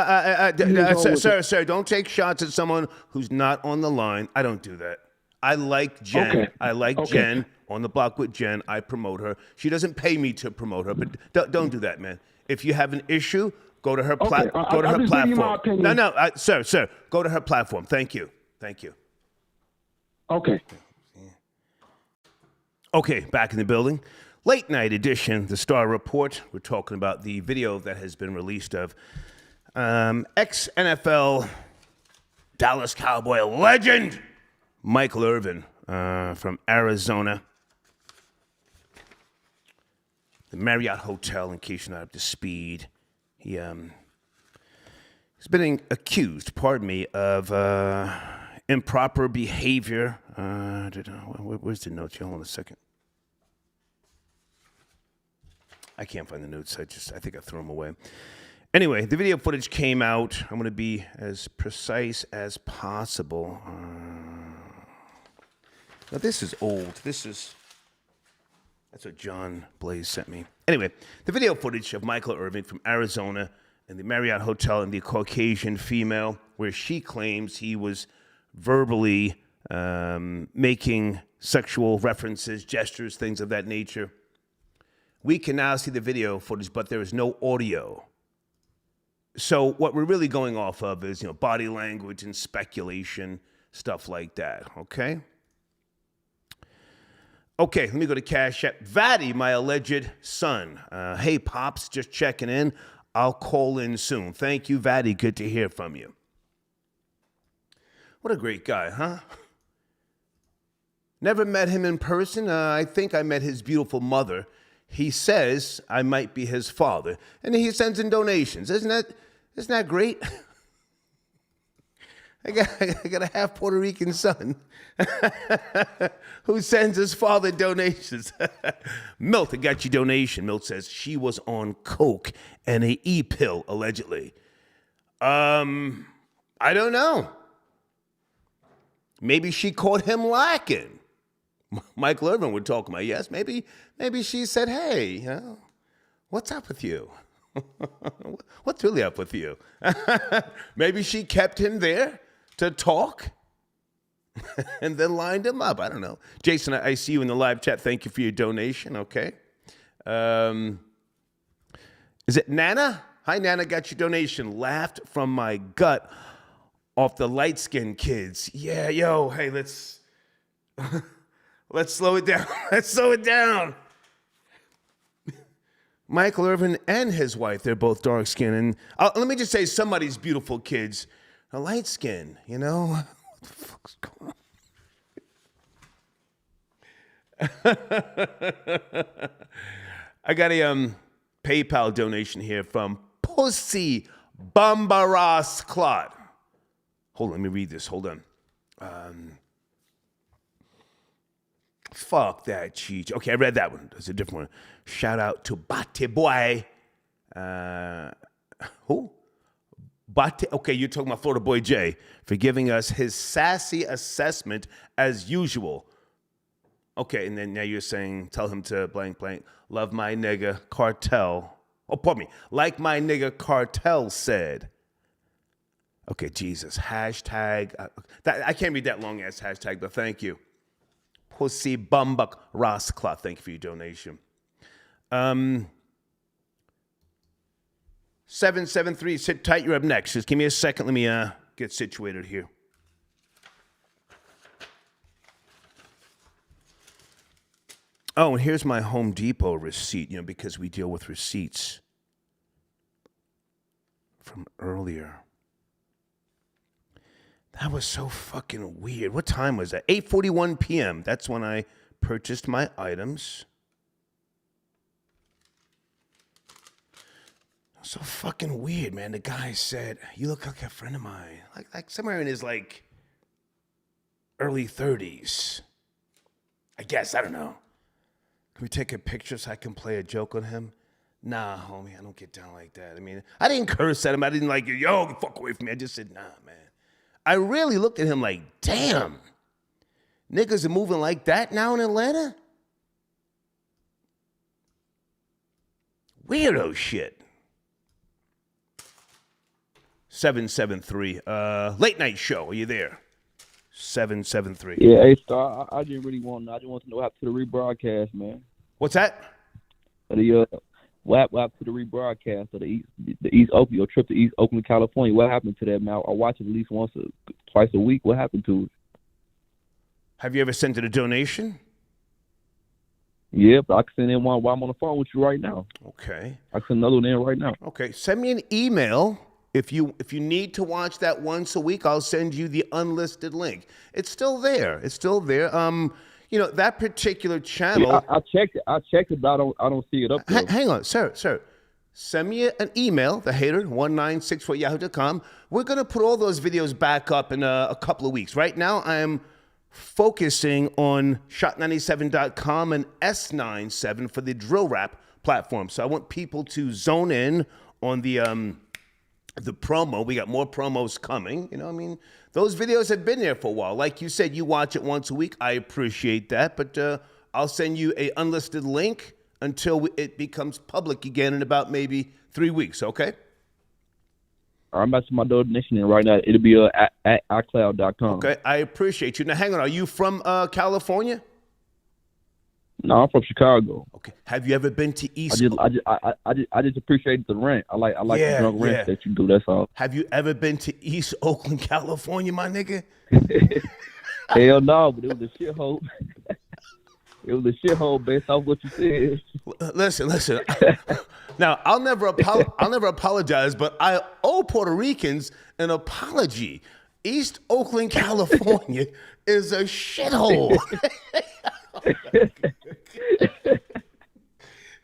Sir, don't take shots at someone who's not on the line. I don't do that. I like Jen. Okay. I like Jen. On the block with Jen. I promote her. She doesn't pay me to promote her, but don't do that, man. If you have an issue, go to her platform. Sir, go to her platform. Thank you. Okay. Okay, back in the building. Late night edition, the Star Report. We're talking about the video that has been released of ex-NFL Dallas Cowboy legend Michael Irvin from Arizona. The Marriott Hotel, in case you're not up to speed. He's been accused, of improper behavior. Where's the notes? Hold on a second. I can't find the notes. I think I threw them away. Anyway, the video footage came out. I'm going to be as precise as possible. Now, this is old. That's what John Blaze sent me. Anyway, the video footage of Michael Irvin from Arizona in the Marriott Hotel and the Caucasian female, where she claims he was verbally making sexual references, gestures, things of that nature. We can now see the video footage, but there is no audio. So what we're really going off of is, body language and speculation, stuff like that, okay? Okay, let me go to Cash App. Vatty, my alleged son. Hey, Pops, just checking in. I'll call in soon. Thank you, Vatty. Good to hear from you. What a great guy, huh? Never met him in person. I think I met his beautiful mother. He says I might be his father, and he sends in donations. Isn't that great? I got a half Puerto Rican son who sends his father donations. Milt, I got your donation. Milt says she was on coke and a E-pill, allegedly. I don't know. Maybe she caught him lacking. Michael Irvin would talk about, yes, maybe she said, hey, what's up with you? What's really up with you? Maybe she kept him there to talk and then lined him up. I don't know. Jason, I see you in the live chat. Thank you for your donation. Okay. Is it Nana? Hi, Nana. Got your donation. Laughed from my gut off the light-skinned kids. Yeah, yo, hey, let's slow it down. Let's slow it down. Michael Irvin and his wife, they're both dark-skinned. And let me just say, somebody's beautiful kids are light-skinned, What the fuck's going on? I got a PayPal donation here from Pussy Bambaras Clot. Hold on, let me read this. Hold on. Fuck that cheech. Okay, I read that one. There's a different one. Shout out to Bate Boy. Who? Bate. Okay, you're talking about Florida Boy Jay for giving us his sassy assessment as usual. Okay, and then now you're saying, tell him to blank blank. Love my nigga Cartel. Oh, pardon me. Like my nigga Cartel said. Okay, Jesus. Hashtag. I can't read that long ass hashtag, but thank you. Pussy Bumbuck Ross Cloth. Thank you for your donation. 773. Sit tight. You're up next. Just give me a second. Let me get situated here. Oh, and here's my Home Depot receipt, because we deal with receipts from earlier. That was so fucking weird. What time was that? 8:41 p.m. That's when I purchased my items. So fucking weird, man. The guy said, you look like a friend of mine. Like somewhere in his, early 30s. I guess. I don't know. Can we take a picture so I can play a joke on him? Nah, homie. I don't get down like that. I mean, I didn't curse at him. I didn't yo, get fuck away from me. I just said, nah, man. I really looked at him like, damn, niggas are moving like that now in Atlanta? Weirdo shit. 773. Late night show. Are you there? 773. Yeah, hey, Star, I just really want to know what happened to the rebroadcast, man. What's that? What happened to the rebroadcast of the East Oakland, your trip to East Oakland, California? What happened to that, man? I watch it at least twice a week. What happened to it? Have you ever sent it a donation? Yeah, but I can send in one while I'm on the phone with you right now. Okay. I can send another one in right now. Okay. Send me an email. If you need to watch that once a week, I'll send you the unlisted link. It's still there. That particular channel. Yeah, I checked it, but I don't see it up there. Hang on, sir. Send me an email, thehater1964yahoo.com. We're going to put all those videos back up in a couple of weeks. Right now, I am focusing on shot97.com and S97 for the drill rap platform. So I want people to zone in on the promo. We got more promos coming. You know, I mean, those videos have been there for a while. Like you said, you watch it once a week. I appreciate that, but I'll send you a unlisted link until it becomes public again in about maybe 3 weeks. Okay. I'm about to my donation in right now. It'll be at iCloud.com. Okay, I appreciate you. Now, hang on. Are you from California? No, I'm from Chicago. Okay. Have you ever been to East? I just appreciate the rant. I like the drunk rant that you do. That's all. Have you ever been to East Oakland, California, my nigga? Hell no, but it was a shithole. It was a shithole based off what you said. Listen. Now, I'll never apologize, but I owe Puerto Ricans an apology. East Oakland, California is a shithole.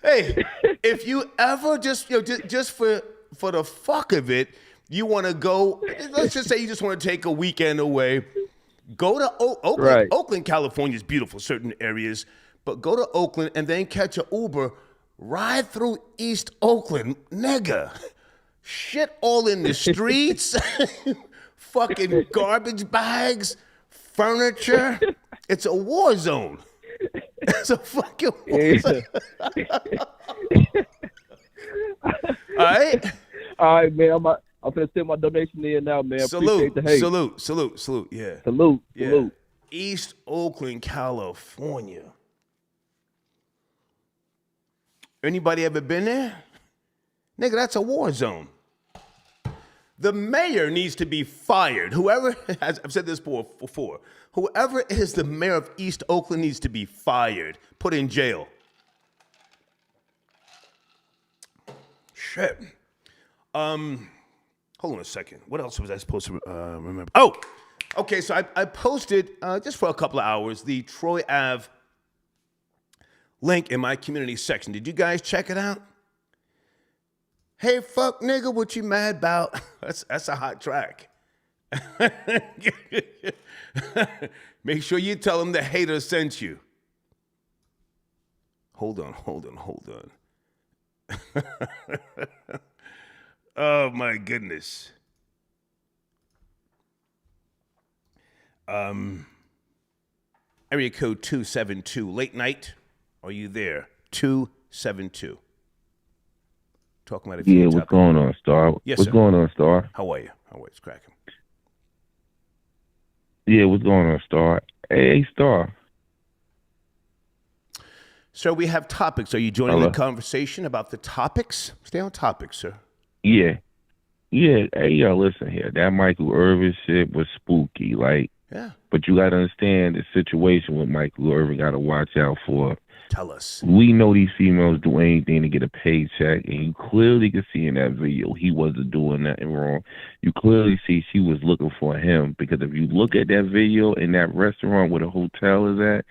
Hey, if you ever just for the fuck of it, you want to go, let's just say you just want to take a weekend away, go to Oakland. Right. Oakland, California is beautiful, certain areas, but go to Oakland and then catch an Uber, ride through East Oakland, nigga. Shit all in the streets, fucking garbage bags, furniture. It's a war zone. It's a fucking war zone. All right, man. I'm gonna send my donation in now, man. Salute, appreciate the hate. Salute. Yeah. Salute. East Oakland, California. Anybody ever been there? Nigga, that's a war zone. The mayor needs to be fired. Whoever has, I've said this before, whoever is the mayor of East Oakland needs to be fired, put in jail. Shit. Hold on a second. What else was I supposed to remember? Oh, okay, so I posted, just for a couple of hours, the Troy Ave link in my community section. Did you guys check it out? Hey, fuck nigga, what you mad about? That's a hot track. Make sure you tell them the hater sent you. Hold on. Oh my goodness. Area code 272, late night. Are you there? 272. Talking about what's going on, Star? Yes, what's sir. going on, Star? How are you? It's cracking. Yeah, what's going on, Star? Hey, Star. Sir, we have topics. Are you joining the conversation about the topics? Stay on topic, sir. Yeah. Hey, yo, listen here. That Michael Irvin shit was spooky, Yeah. But you got to understand the situation with Michael Irvin. Got to watch out for. Tell us. We know these females do anything to get a paycheck, and you clearly can see in that video he wasn't doing nothing wrong. You clearly see she was looking for him, because if you look at that video in that restaurant where the hotel is at,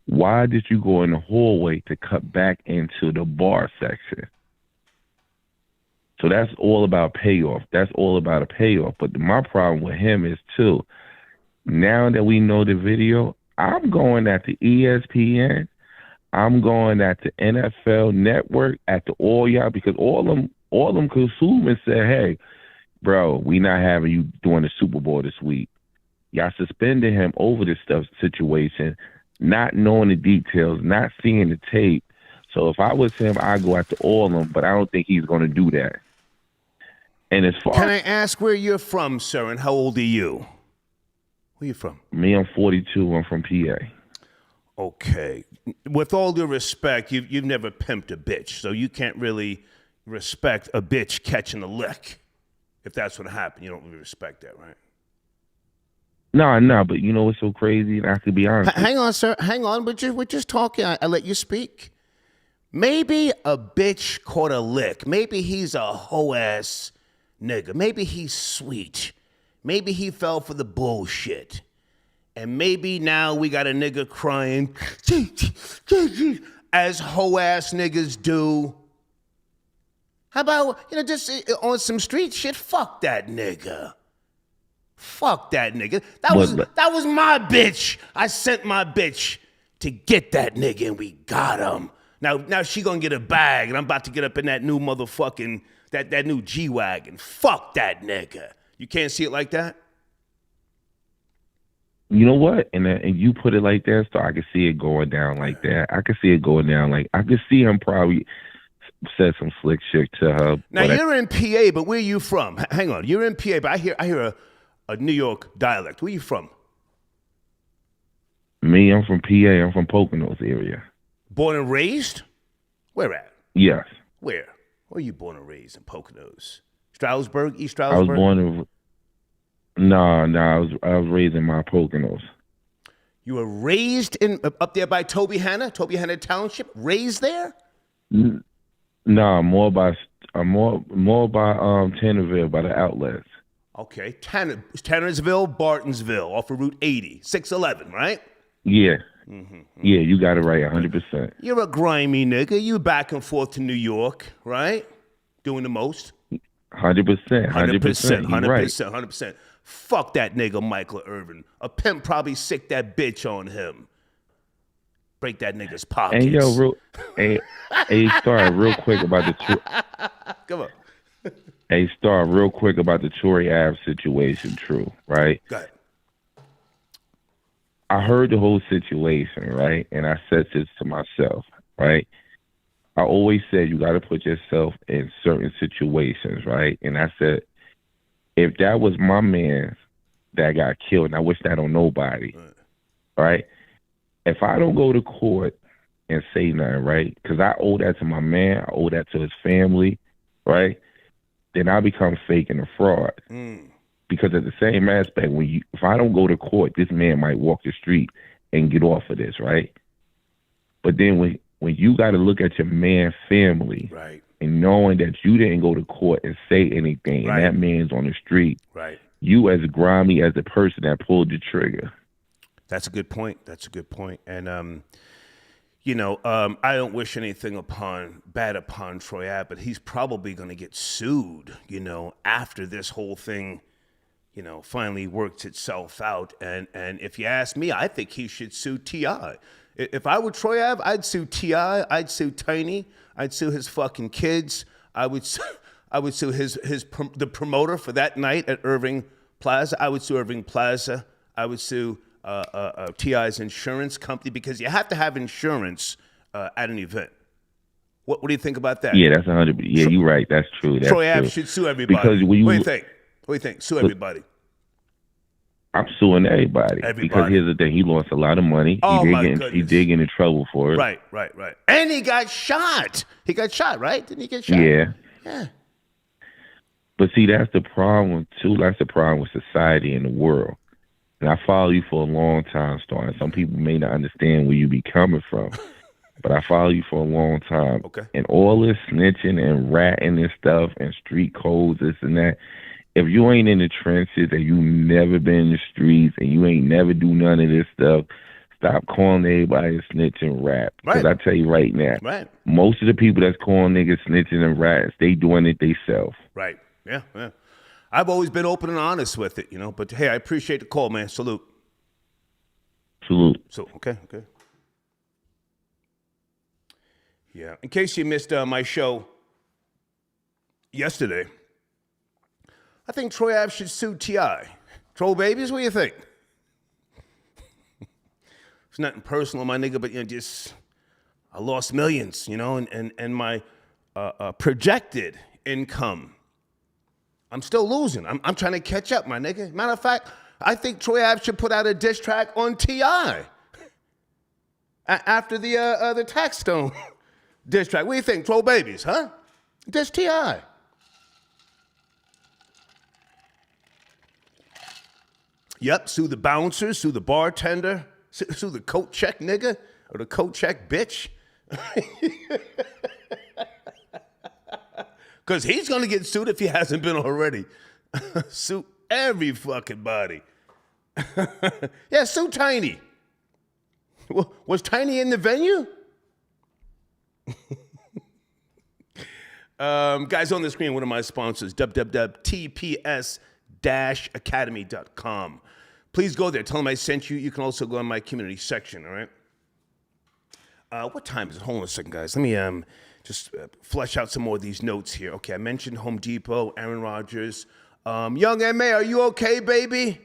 why did you go in the hallway to cut back into the bar section? So that's all about payoff. That's all about a payoff. But my problem with him is, too, now that we know the video, I'm going at the ESPN, I'm going at the NFL Network, at the all y'all, because all them consumers said, hey, bro, we not having you doing the Super Bowl this week. Y'all suspended him over this situation, not knowing the details, not seeing the tape. So if I was him, I'd go after all of them, but I don't think he's going to do that. And as far Can I ask where you're from, sir, and how old are you? Where you from? Me, I'm 42. I'm from PA. Okay. With all due respect, you've never pimped a bitch, so you can't really respect a bitch catching a lick. If that's what happened, you don't really respect that, right? No, but you know what's so crazy? And I could be honest. Hang on, sir. Hang on. We're just talking. I let you speak. Maybe a bitch caught a lick. Maybe he's a hoe-ass nigga. Maybe he's sweet. Maybe he fell for the bullshit. And maybe now we got a nigga crying, as hoe-ass niggas do. How about, just on some street shit? Fuck that nigga. Fuck that nigga. That was my bitch. I sent my bitch to get that nigga, and we got him. Now she gonna get a bag, and I'm about to get up in that new motherfucking, that new G-Wagon. Fuck that nigga. You can't see it like that? You know what? And you put it like that, so I can see it going down like that. I can see it going down like, I can see him probably said some slick shit to her. Now you're in PA, but where are you from? Hang on, you're in PA, but I hear a New York dialect. Where you from? Me, I'm from PA. I'm from Poconos area. Born and raised? Where at? Yes. Where? Where are you born and raised in Poconos? Stroudsburg, East Stroudsburg? I was born in. No, I was raised in my Poconos. You were raised up there by Toby Hanna Township? Raised there? No, more by Tannerville, by the outlets. Okay, Tannersville, Bartonsville, off of Route 80, 611, right? Yeah. Yeah, you got it right, 100%. You're a grimy nigga. You back and forth to New York, right? Doing the most. 100%. 100%. Fuck that nigga, Michael Irvin. A pimp probably sick that bitch on him. Break that nigga's pockets. Hey, yo, Star, real quick about the Come on. Hey, Star, real quick about the Troy Ave situation, true, right? Go ahead. I heard the whole situation, right? And I said this to myself, right? I always said you got to put yourself in certain situations, right? And I said, if that was my man that got killed, and I wish that on nobody, right? If I don't go to court and say nothing, right? Because I owe that to my man, I owe that to his family, right? Then I become fake and a fraud. Because at the same aspect, if I don't go to court, this man might walk the street and get off of this, right? But then when you got to look at your man's family, right, and knowing that you didn't go to court and say anything, right, and that man's on the street, right, you as grimy as the person that pulled the trigger. That's a good point. And I don't wish anything bad upon Troy Ave, but he's probably going to get sued, after this whole thing, finally works itself out. And if you ask me, I think he should sue T.I. If I were Troy Ave, I'd sue T.I., I'd sue Tiny, I'd sue his fucking kids, I would sue the promoter for that night at Irving Plaza, I would sue Irving Plaza, I would sue T.I.'s insurance company, because you have to have insurance at an event. What do you think about that? Yeah, that's 100%. Yeah, you're right. That's true. Troy Ave should sue everybody. Because what do you think? What do you think? Sue everybody. I'm suing everybody. Because here's the thing. He lost a lot of money. He did get in trouble for it. Right. And he got shot. He got shot, right? Didn't he get shot? Yeah. But see, that's the problem, too. That's the problem with society and the world. And I follow you for a long time, Star. And some people may not understand where you be coming from. But I follow you for a long time. Okay. And all this snitching and ratting and stuff and street codes, this and that. If you ain't in the trenches and you never been in the streets and you ain't never do none of this stuff, stop calling everybody a snitch and rap. Because I tell you right now, most of the people that's calling niggas snitching and rats, they doing it themselves. Right. Yeah. I've always been open and honest with it, But hey, I appreciate the call, man. Salute. So, okay. Yeah. In case you missed my show yesterday, I think Troy Ave should sue T.I. Troll babies, what do you think? It's nothing personal, my nigga, but I lost millions, and my projected income, I'm still losing. I'm trying to catch up, my nigga. Matter of fact, I think Troy Ave should put out a diss track on T.I. After the Tax Stone diss track. What do you think, troll babies, huh? Diss T.I. Yep, sue the bouncer, sue the bartender, sue the coat check nigga, or the coat check bitch. Because he's going to get sued if he hasn't been already. Sue every fucking body. Yeah, sue Tiny. Was Tiny in the venue? Guys, on the screen, one of my sponsors, www.tps-academy.com. Please go there. Tell them I sent you. You can also go on my community section, all right? What time is it? Hold on a second, guys. Let me just flesh out some more of these notes here. Okay, I mentioned Home Depot, Aaron Rodgers. Young M.A., are you okay, baby?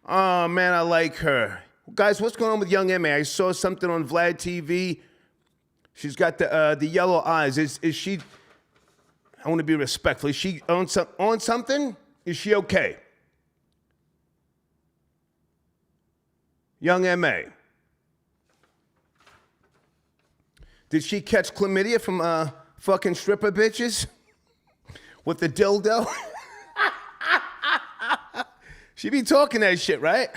Oh, man, I like her. Guys, what's going on with Young M.A.? I saw something on Vlad TV. She's got the yellow eyes. Is she, I want to be respectful, is she on something? Is she okay? Young M.A. Did she catch chlamydia from fucking stripper bitches with the dildo? She be talking that shit, right?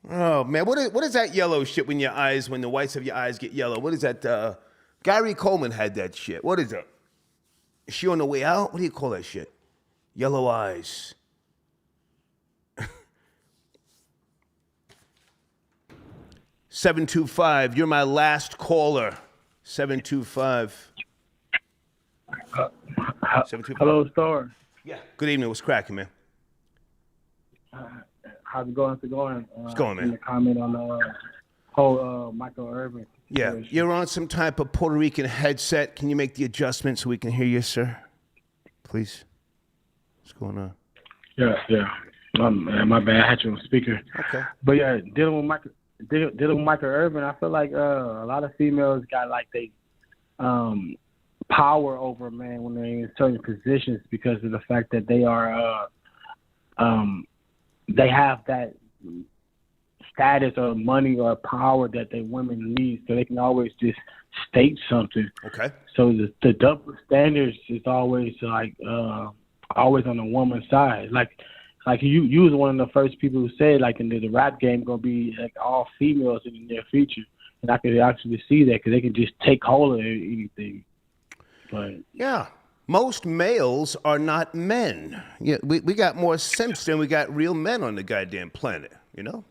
Oh, man, what is that yellow shit when the whites of your eyes get yellow? What is that? Gary Coleman had that shit. What is that? Is she on the way out? What do you call that shit? Yellow eyes. 725, you're my last caller. 725. 725. Hello, Star. Yeah. Good evening. What's cracking, man? How's it going? What's going, man? In the comment on the whole Michael Irvin. Yeah. You're on some type of Puerto Rican headset. Can you make the adjustment so we can hear you, sir? Please. What's going on? Yeah. My bad. I had you on speaker. Okay. But yeah, dealing with Michael Irvin, I feel like a lot of females got like they power over a man when they're in certain positions because of the fact that they are they have that status or money or power that they women need, so they can always just state something. Okay. So the double standards is always like always on the woman's side. Like you was one of the first people who said like the rap game gonna be like all females in the near future, and I could actually see that because they can just take hold of anything. But yeah, most males are not men. Yeah, we got more simps than we got real men on the goddamn planet. You know,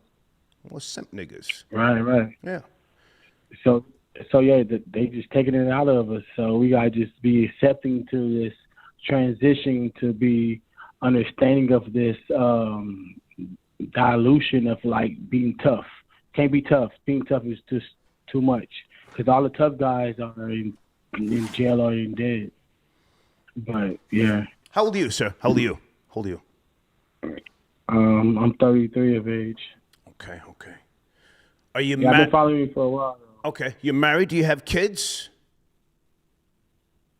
more simp niggas. Right. Yeah. So yeah, they just taking it out of us. So we gotta just be accepting to this transition to be understanding of this dilution of like being tough. Can't be tough. Being tough is just too much because all the tough guys are in jail or in dead. But yeah. How old are you, sir? How old are you? I'm 33 of age. Okay. Are you married? I've been following you for a while. Though. Okay. You're married? Do you have kids?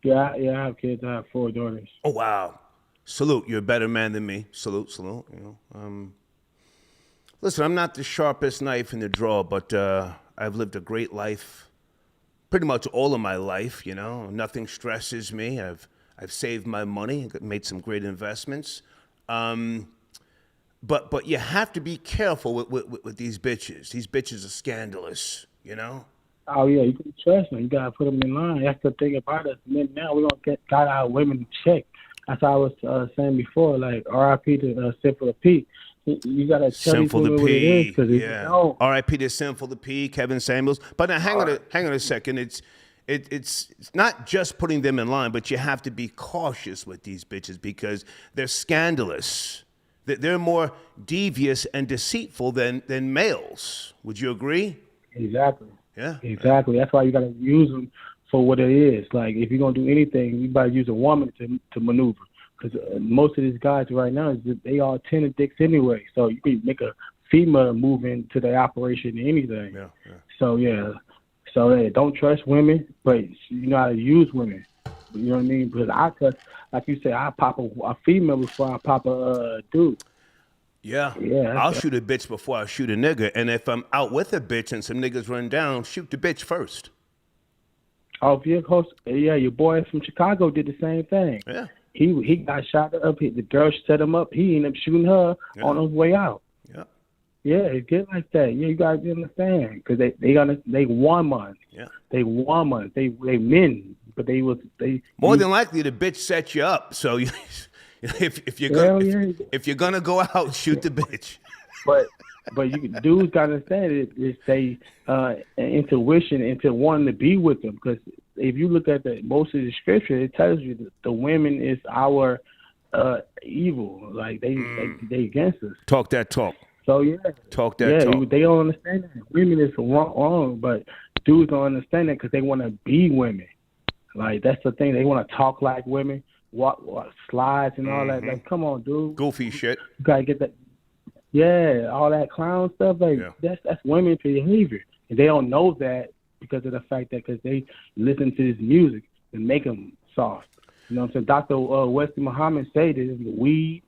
Yeah, I have kids. I have 4 daughters. Oh, wow. Salute. You're a better man than me. Salute. You know. Listen, I'm not the sharpest knife in the drawer, but I've lived a great life. Pretty much all of my life, you know. Nothing stresses me. I've saved my money, made some great investments. But you have to be careful with these bitches. These bitches are scandalous, you know? Oh, yeah, you can trust them. You got to put them in line. That's the thing about us. Men now, we don't got our women in check. That's how I was saying before, like, R.I.P. to Sinful to P. You got to tell Sinful people to what it is. P, Cause yeah. R.I.P. to Sinful to P, Kevin Samuels. But now, hang on a second. It's not just putting them in line, but you have to be cautious with these bitches because they're scandalous. They're more devious and deceitful than males. Would you agree? Exactly. Yeah. Exactly. That's why you got to use them for what it is. Like, if you're going to do anything, you better use a woman to maneuver. Because most of these guys right now, they all tender dicks anyway. So you can make a female move into the operation or anything. Yeah. So, yeah. So, hey, don't trust women, but you know how to use women. You know what I mean? Because I trust, like you said, I pop a female before I pop a dude. Yeah. I'll shoot a bitch before I shoot a nigga. And if I'm out with a bitch and some niggas run down, shoot the bitch first. Oh, your boy from Chicago did the same thing. Yeah. He got shot up. The girl set him up. He ended up shooting her on his way out. Yeah. Yeah, it's good like that. Yeah, you gotta understand because they woman. Yeah. They woman. They men, but they more than likely the bitch set you up. So if you're gonna go out, shoot the bitch. But dudes gotta understand it's they intuition into wanting to be with them because if you look at most of the scripture, it tells you that the women is our evil. Like they against us. Talk that talk. So yeah. Talk that talk. They don't understand that women is wrong, but dudes don't understand that because they want to be women. Like, that's the thing. They want to talk like women, walk slides and all that. Like, come on, dude. Goofy shit. You got to get that. Yeah, all that clown stuff. Like, that's women behavior. And they don't know that because of the fact that because they listen to this music and make them soft. You know what I'm saying? Dr. Wesley Muhammad say this is weed.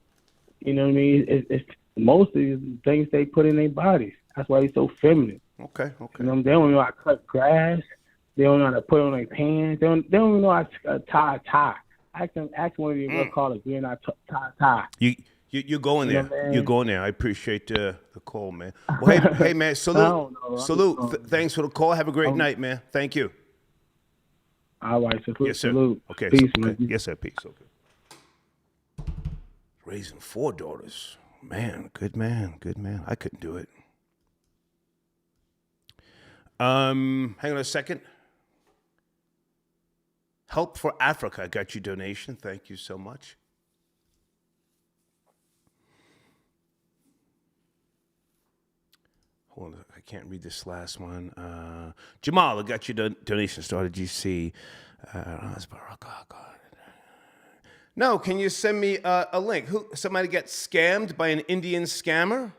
You know what I mean? It's mostly things they put in their bodies. That's why he's so feminine. Okay. You know, they don't know how to cut grass. They don't know how to put on their pants. They don't even know how to tie a tie. Ask one of you call it. We're not tie. You're going there. You're going there. I appreciate the call, man. Well, hey, man. Salute. Thanks for the call. Have a great night, man. Thank you. All right. Yes, sir. Salute. Okay. Peace, man. man. Yes, sir. Peace. Okay. Raising 4 daughters. Man, good man. I couldn't do it. Hang on a second. Help for Africa. I got your donation. Thank you so much. Hold on, I can't read this last one. Jamal, I got your donation. Started GC. No, can you send me a link? Somebody got scammed by an Indian scammer?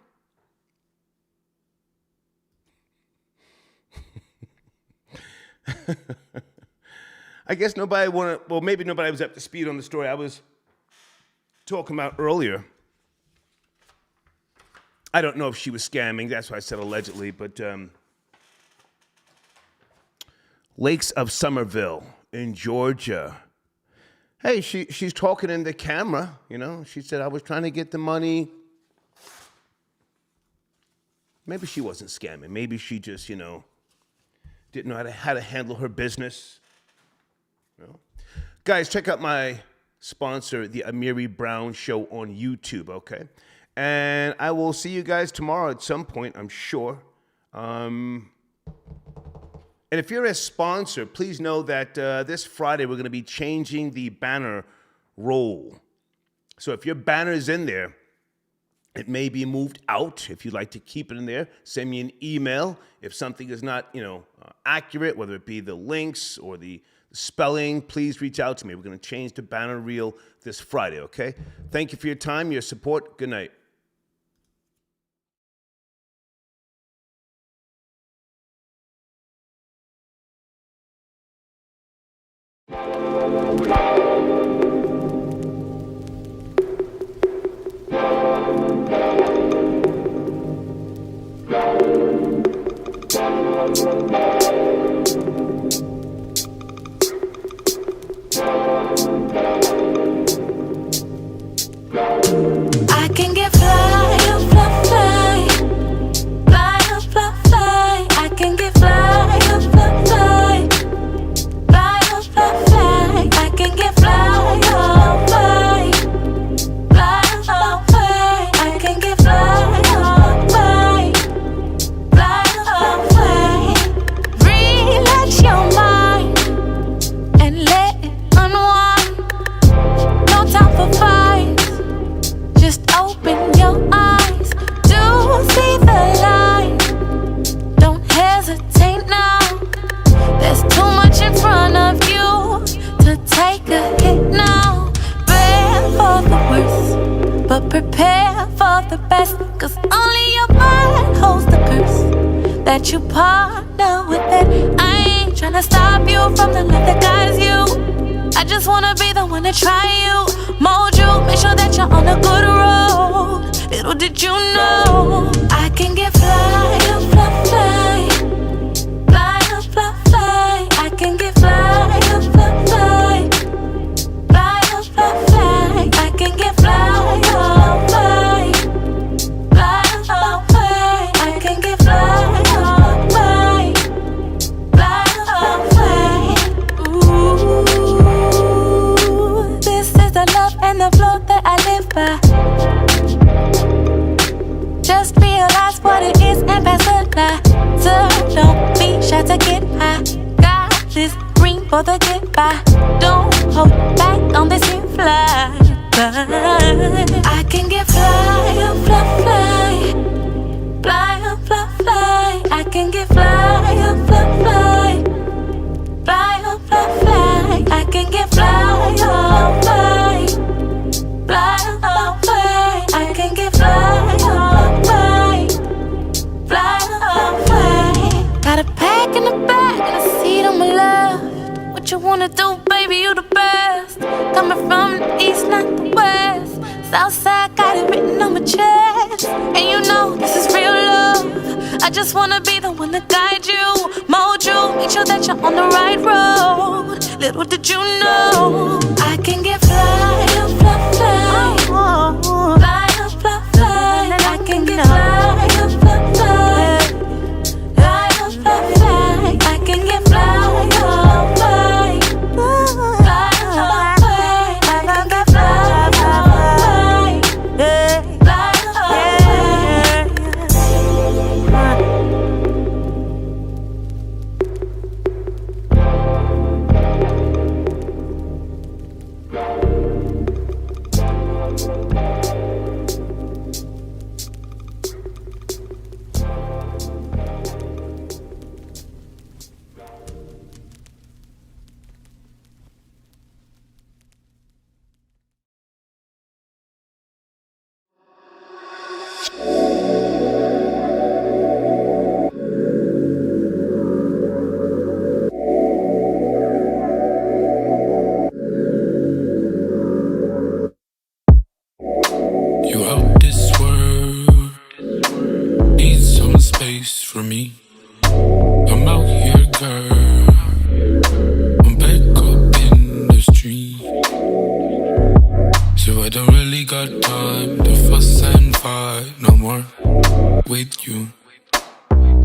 I guess nobody maybe nobody was up to speed on the story I was talking about earlier. I don't know if she was scamming. That's why I said allegedly. But Lakes of Somerville in Georgia. Hey, she's talking in the camera. You know, she said, I was trying to get the money. Maybe she wasn't scamming. Maybe she just, didn't know how to handle her business. Guys, check out my sponsor, the Amiri Brown Show on YouTube, okay? And I will see you guys tomorrow at some point, I'm sure. And if you're a sponsor, please know that this Friday we're going to be changing the banner role. So if your banner is in there, it may be moved out. If you'd like to keep it in there, send me an email. If something is not, accurate, whether it be the links or the spelling, please reach out to me. We're going to change the banner reel this Friday, okay? Thank you for your time, your support. Good night. I can get fly, fly, fly, fly, fly, fly. I can get fly, fly, fly, fly, fly, fly. I can get fly, fly, fly, fly, fly. I can get fly, fly, fly, fly. Relax your mind and let it unwind. No time for fights. Just open your eyes to see the light. Don't hesitate now. There's too much in front of you to take a hit now. Prepare for the worst, but prepare for the best. Cause only your mind holds the curse that you partner with it. I ain't tryna stop you from the love that guides you. I just wanna be the one to try you, mold you, make sure that you're on a good road. Little did you know, I can get fly, fly, fly, fly, fly, fly. I can get fly, fly, fly, fly, fly, fly. I can get fly, fly, fly, fly, fly. I can get fly, fly, fly, fly. Ooh. This is the love and the flow that I live by. Just realize what it is and pass the lie. So don't be shy to get high. Got this green for the goodbye. Don't hold back on this and fly. I can get fly, fly, fly, fly, fly, fly. I can get fly. fly, oh, fly, fly. Fly, oh, fly, fly. I can get fly, oh, fly. Fly, oh, fly. I can get fly, oh, fly. Fly, oh, fly. Got a pack in the back and a seat on my left. What you wanna do, baby? You the best. Coming from the east, not the west. Southside got it written on my chest. And you know this is real love. I just wanna be the one to guide you, mold you, make sure that you're on the right road. Little did you know I can get fly, oh, fly, fly. Fly, oh, fly, fly. I can get fly, oh, fly, fly. Fly, oh, fly, fly. I can get fly, oh, fly. Fly, oh, fly. I can get fly, oh, fly. Fly, You out this world, need some space for me. I'm out here, girl. I'm back up in the street, so I don't really got time to fuss and fight no more with you.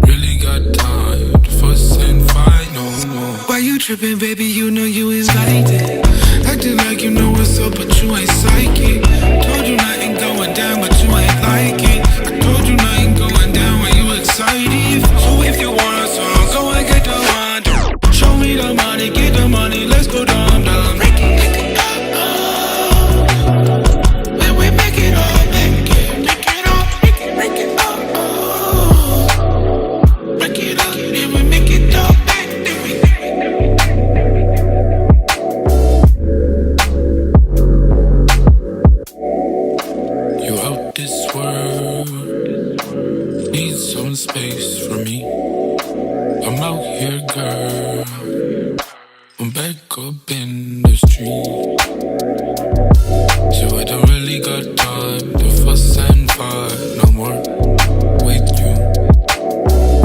Really got time to fuss and fight no more. Why you tripping, baby? You know you ain't like it. Acting like you know what's up, but you ain't psychic. Told you nothing going down, but you ain't like it. I told you nothing going down when you excited. So if you want a song, go and get the one. Show me the money, get the money, let's go down, down. Make it up. When we make it up, make it up, make it up. Make it up, and we make it up. You out this world, need some space for me. I'm out here, girl. I'm back up in the street, so I don't really got time to fuss and fight no more with you.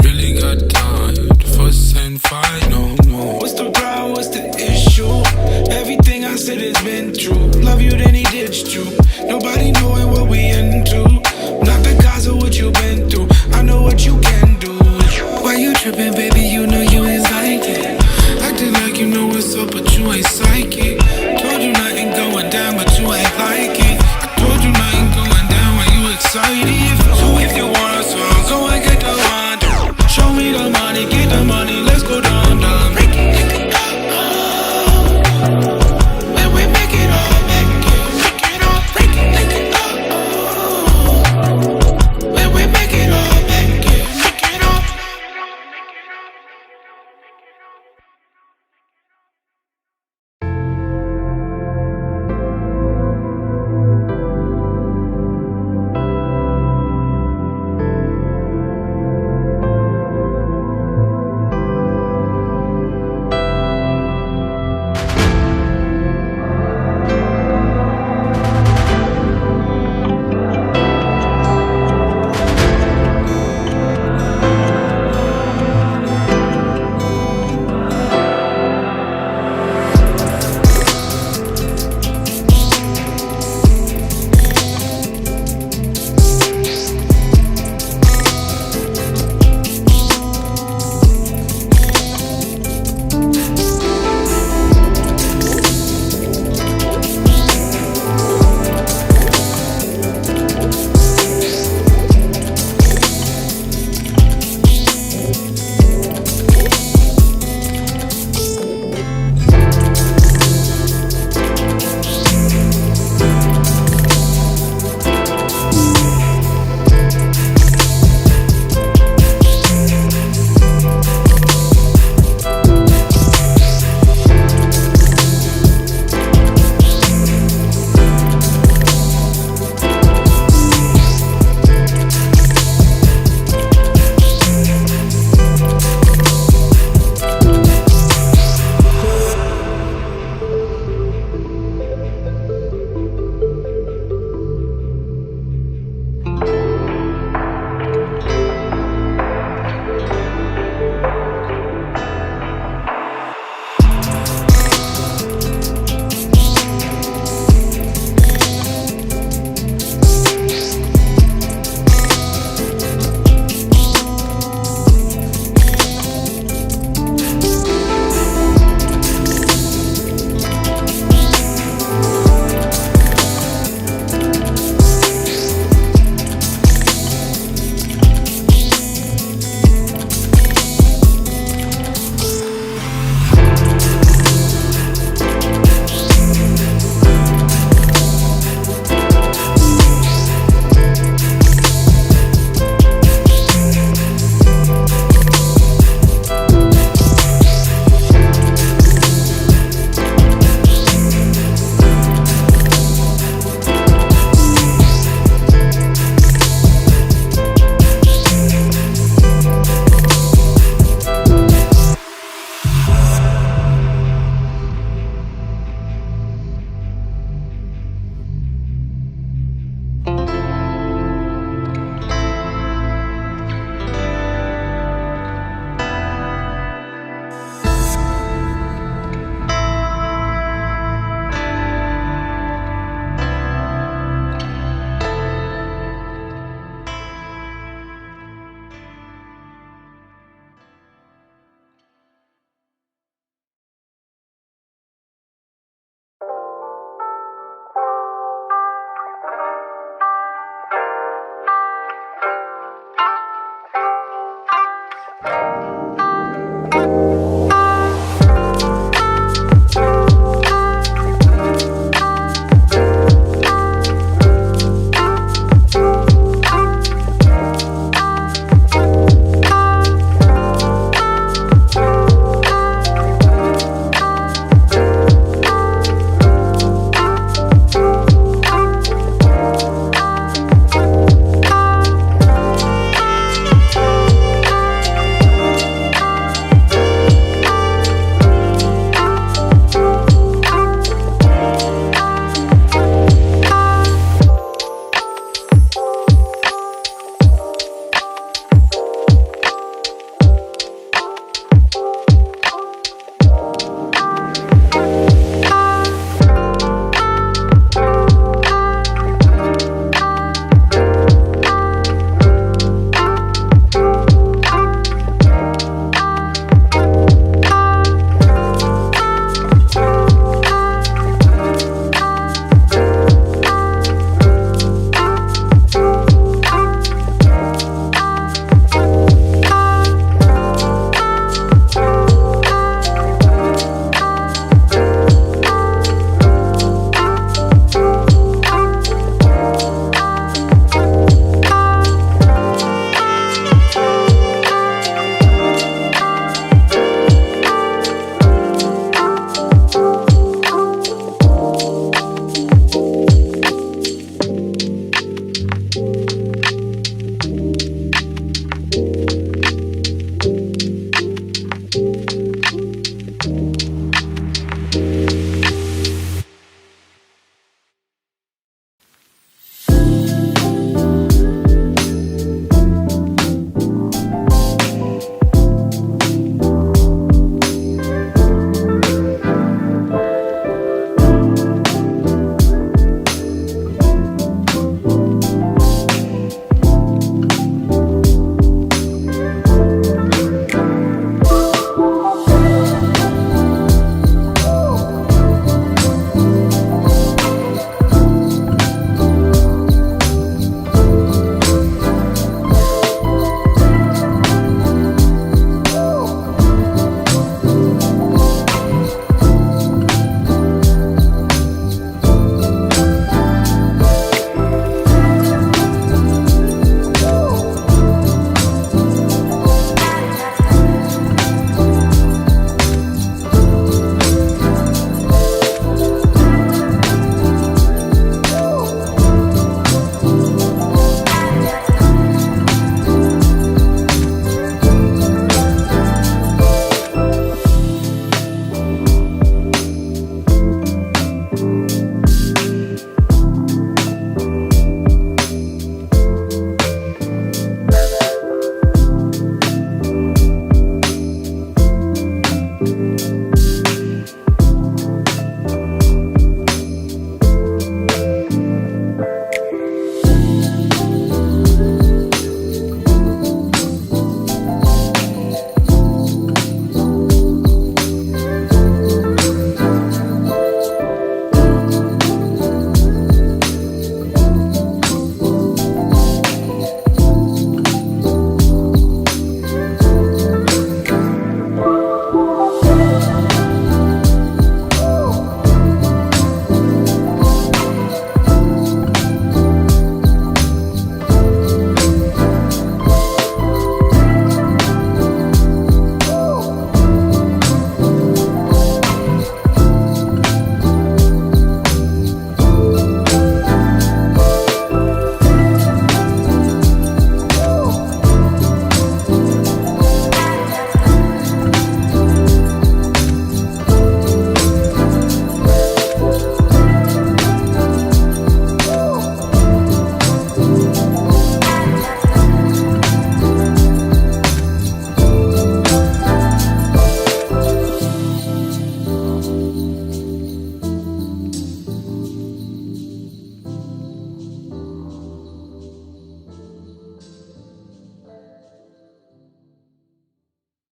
Really got time to fuss and fight no more. What's the problem? What's the issue? Everything I said has been true. Love you, then he ditched you. Nobody knowing what we into. Not the cause of what you've been through. I know what you can do. Why you tripping, baby? You know you ain't like it. Acting like you know what's up, but you ain't psychic. Told you nothing going down, but you ain't like it. I told you nothing going down when you excited. So if you want a song, go and get the one. Show me the money, get the money, let's go down.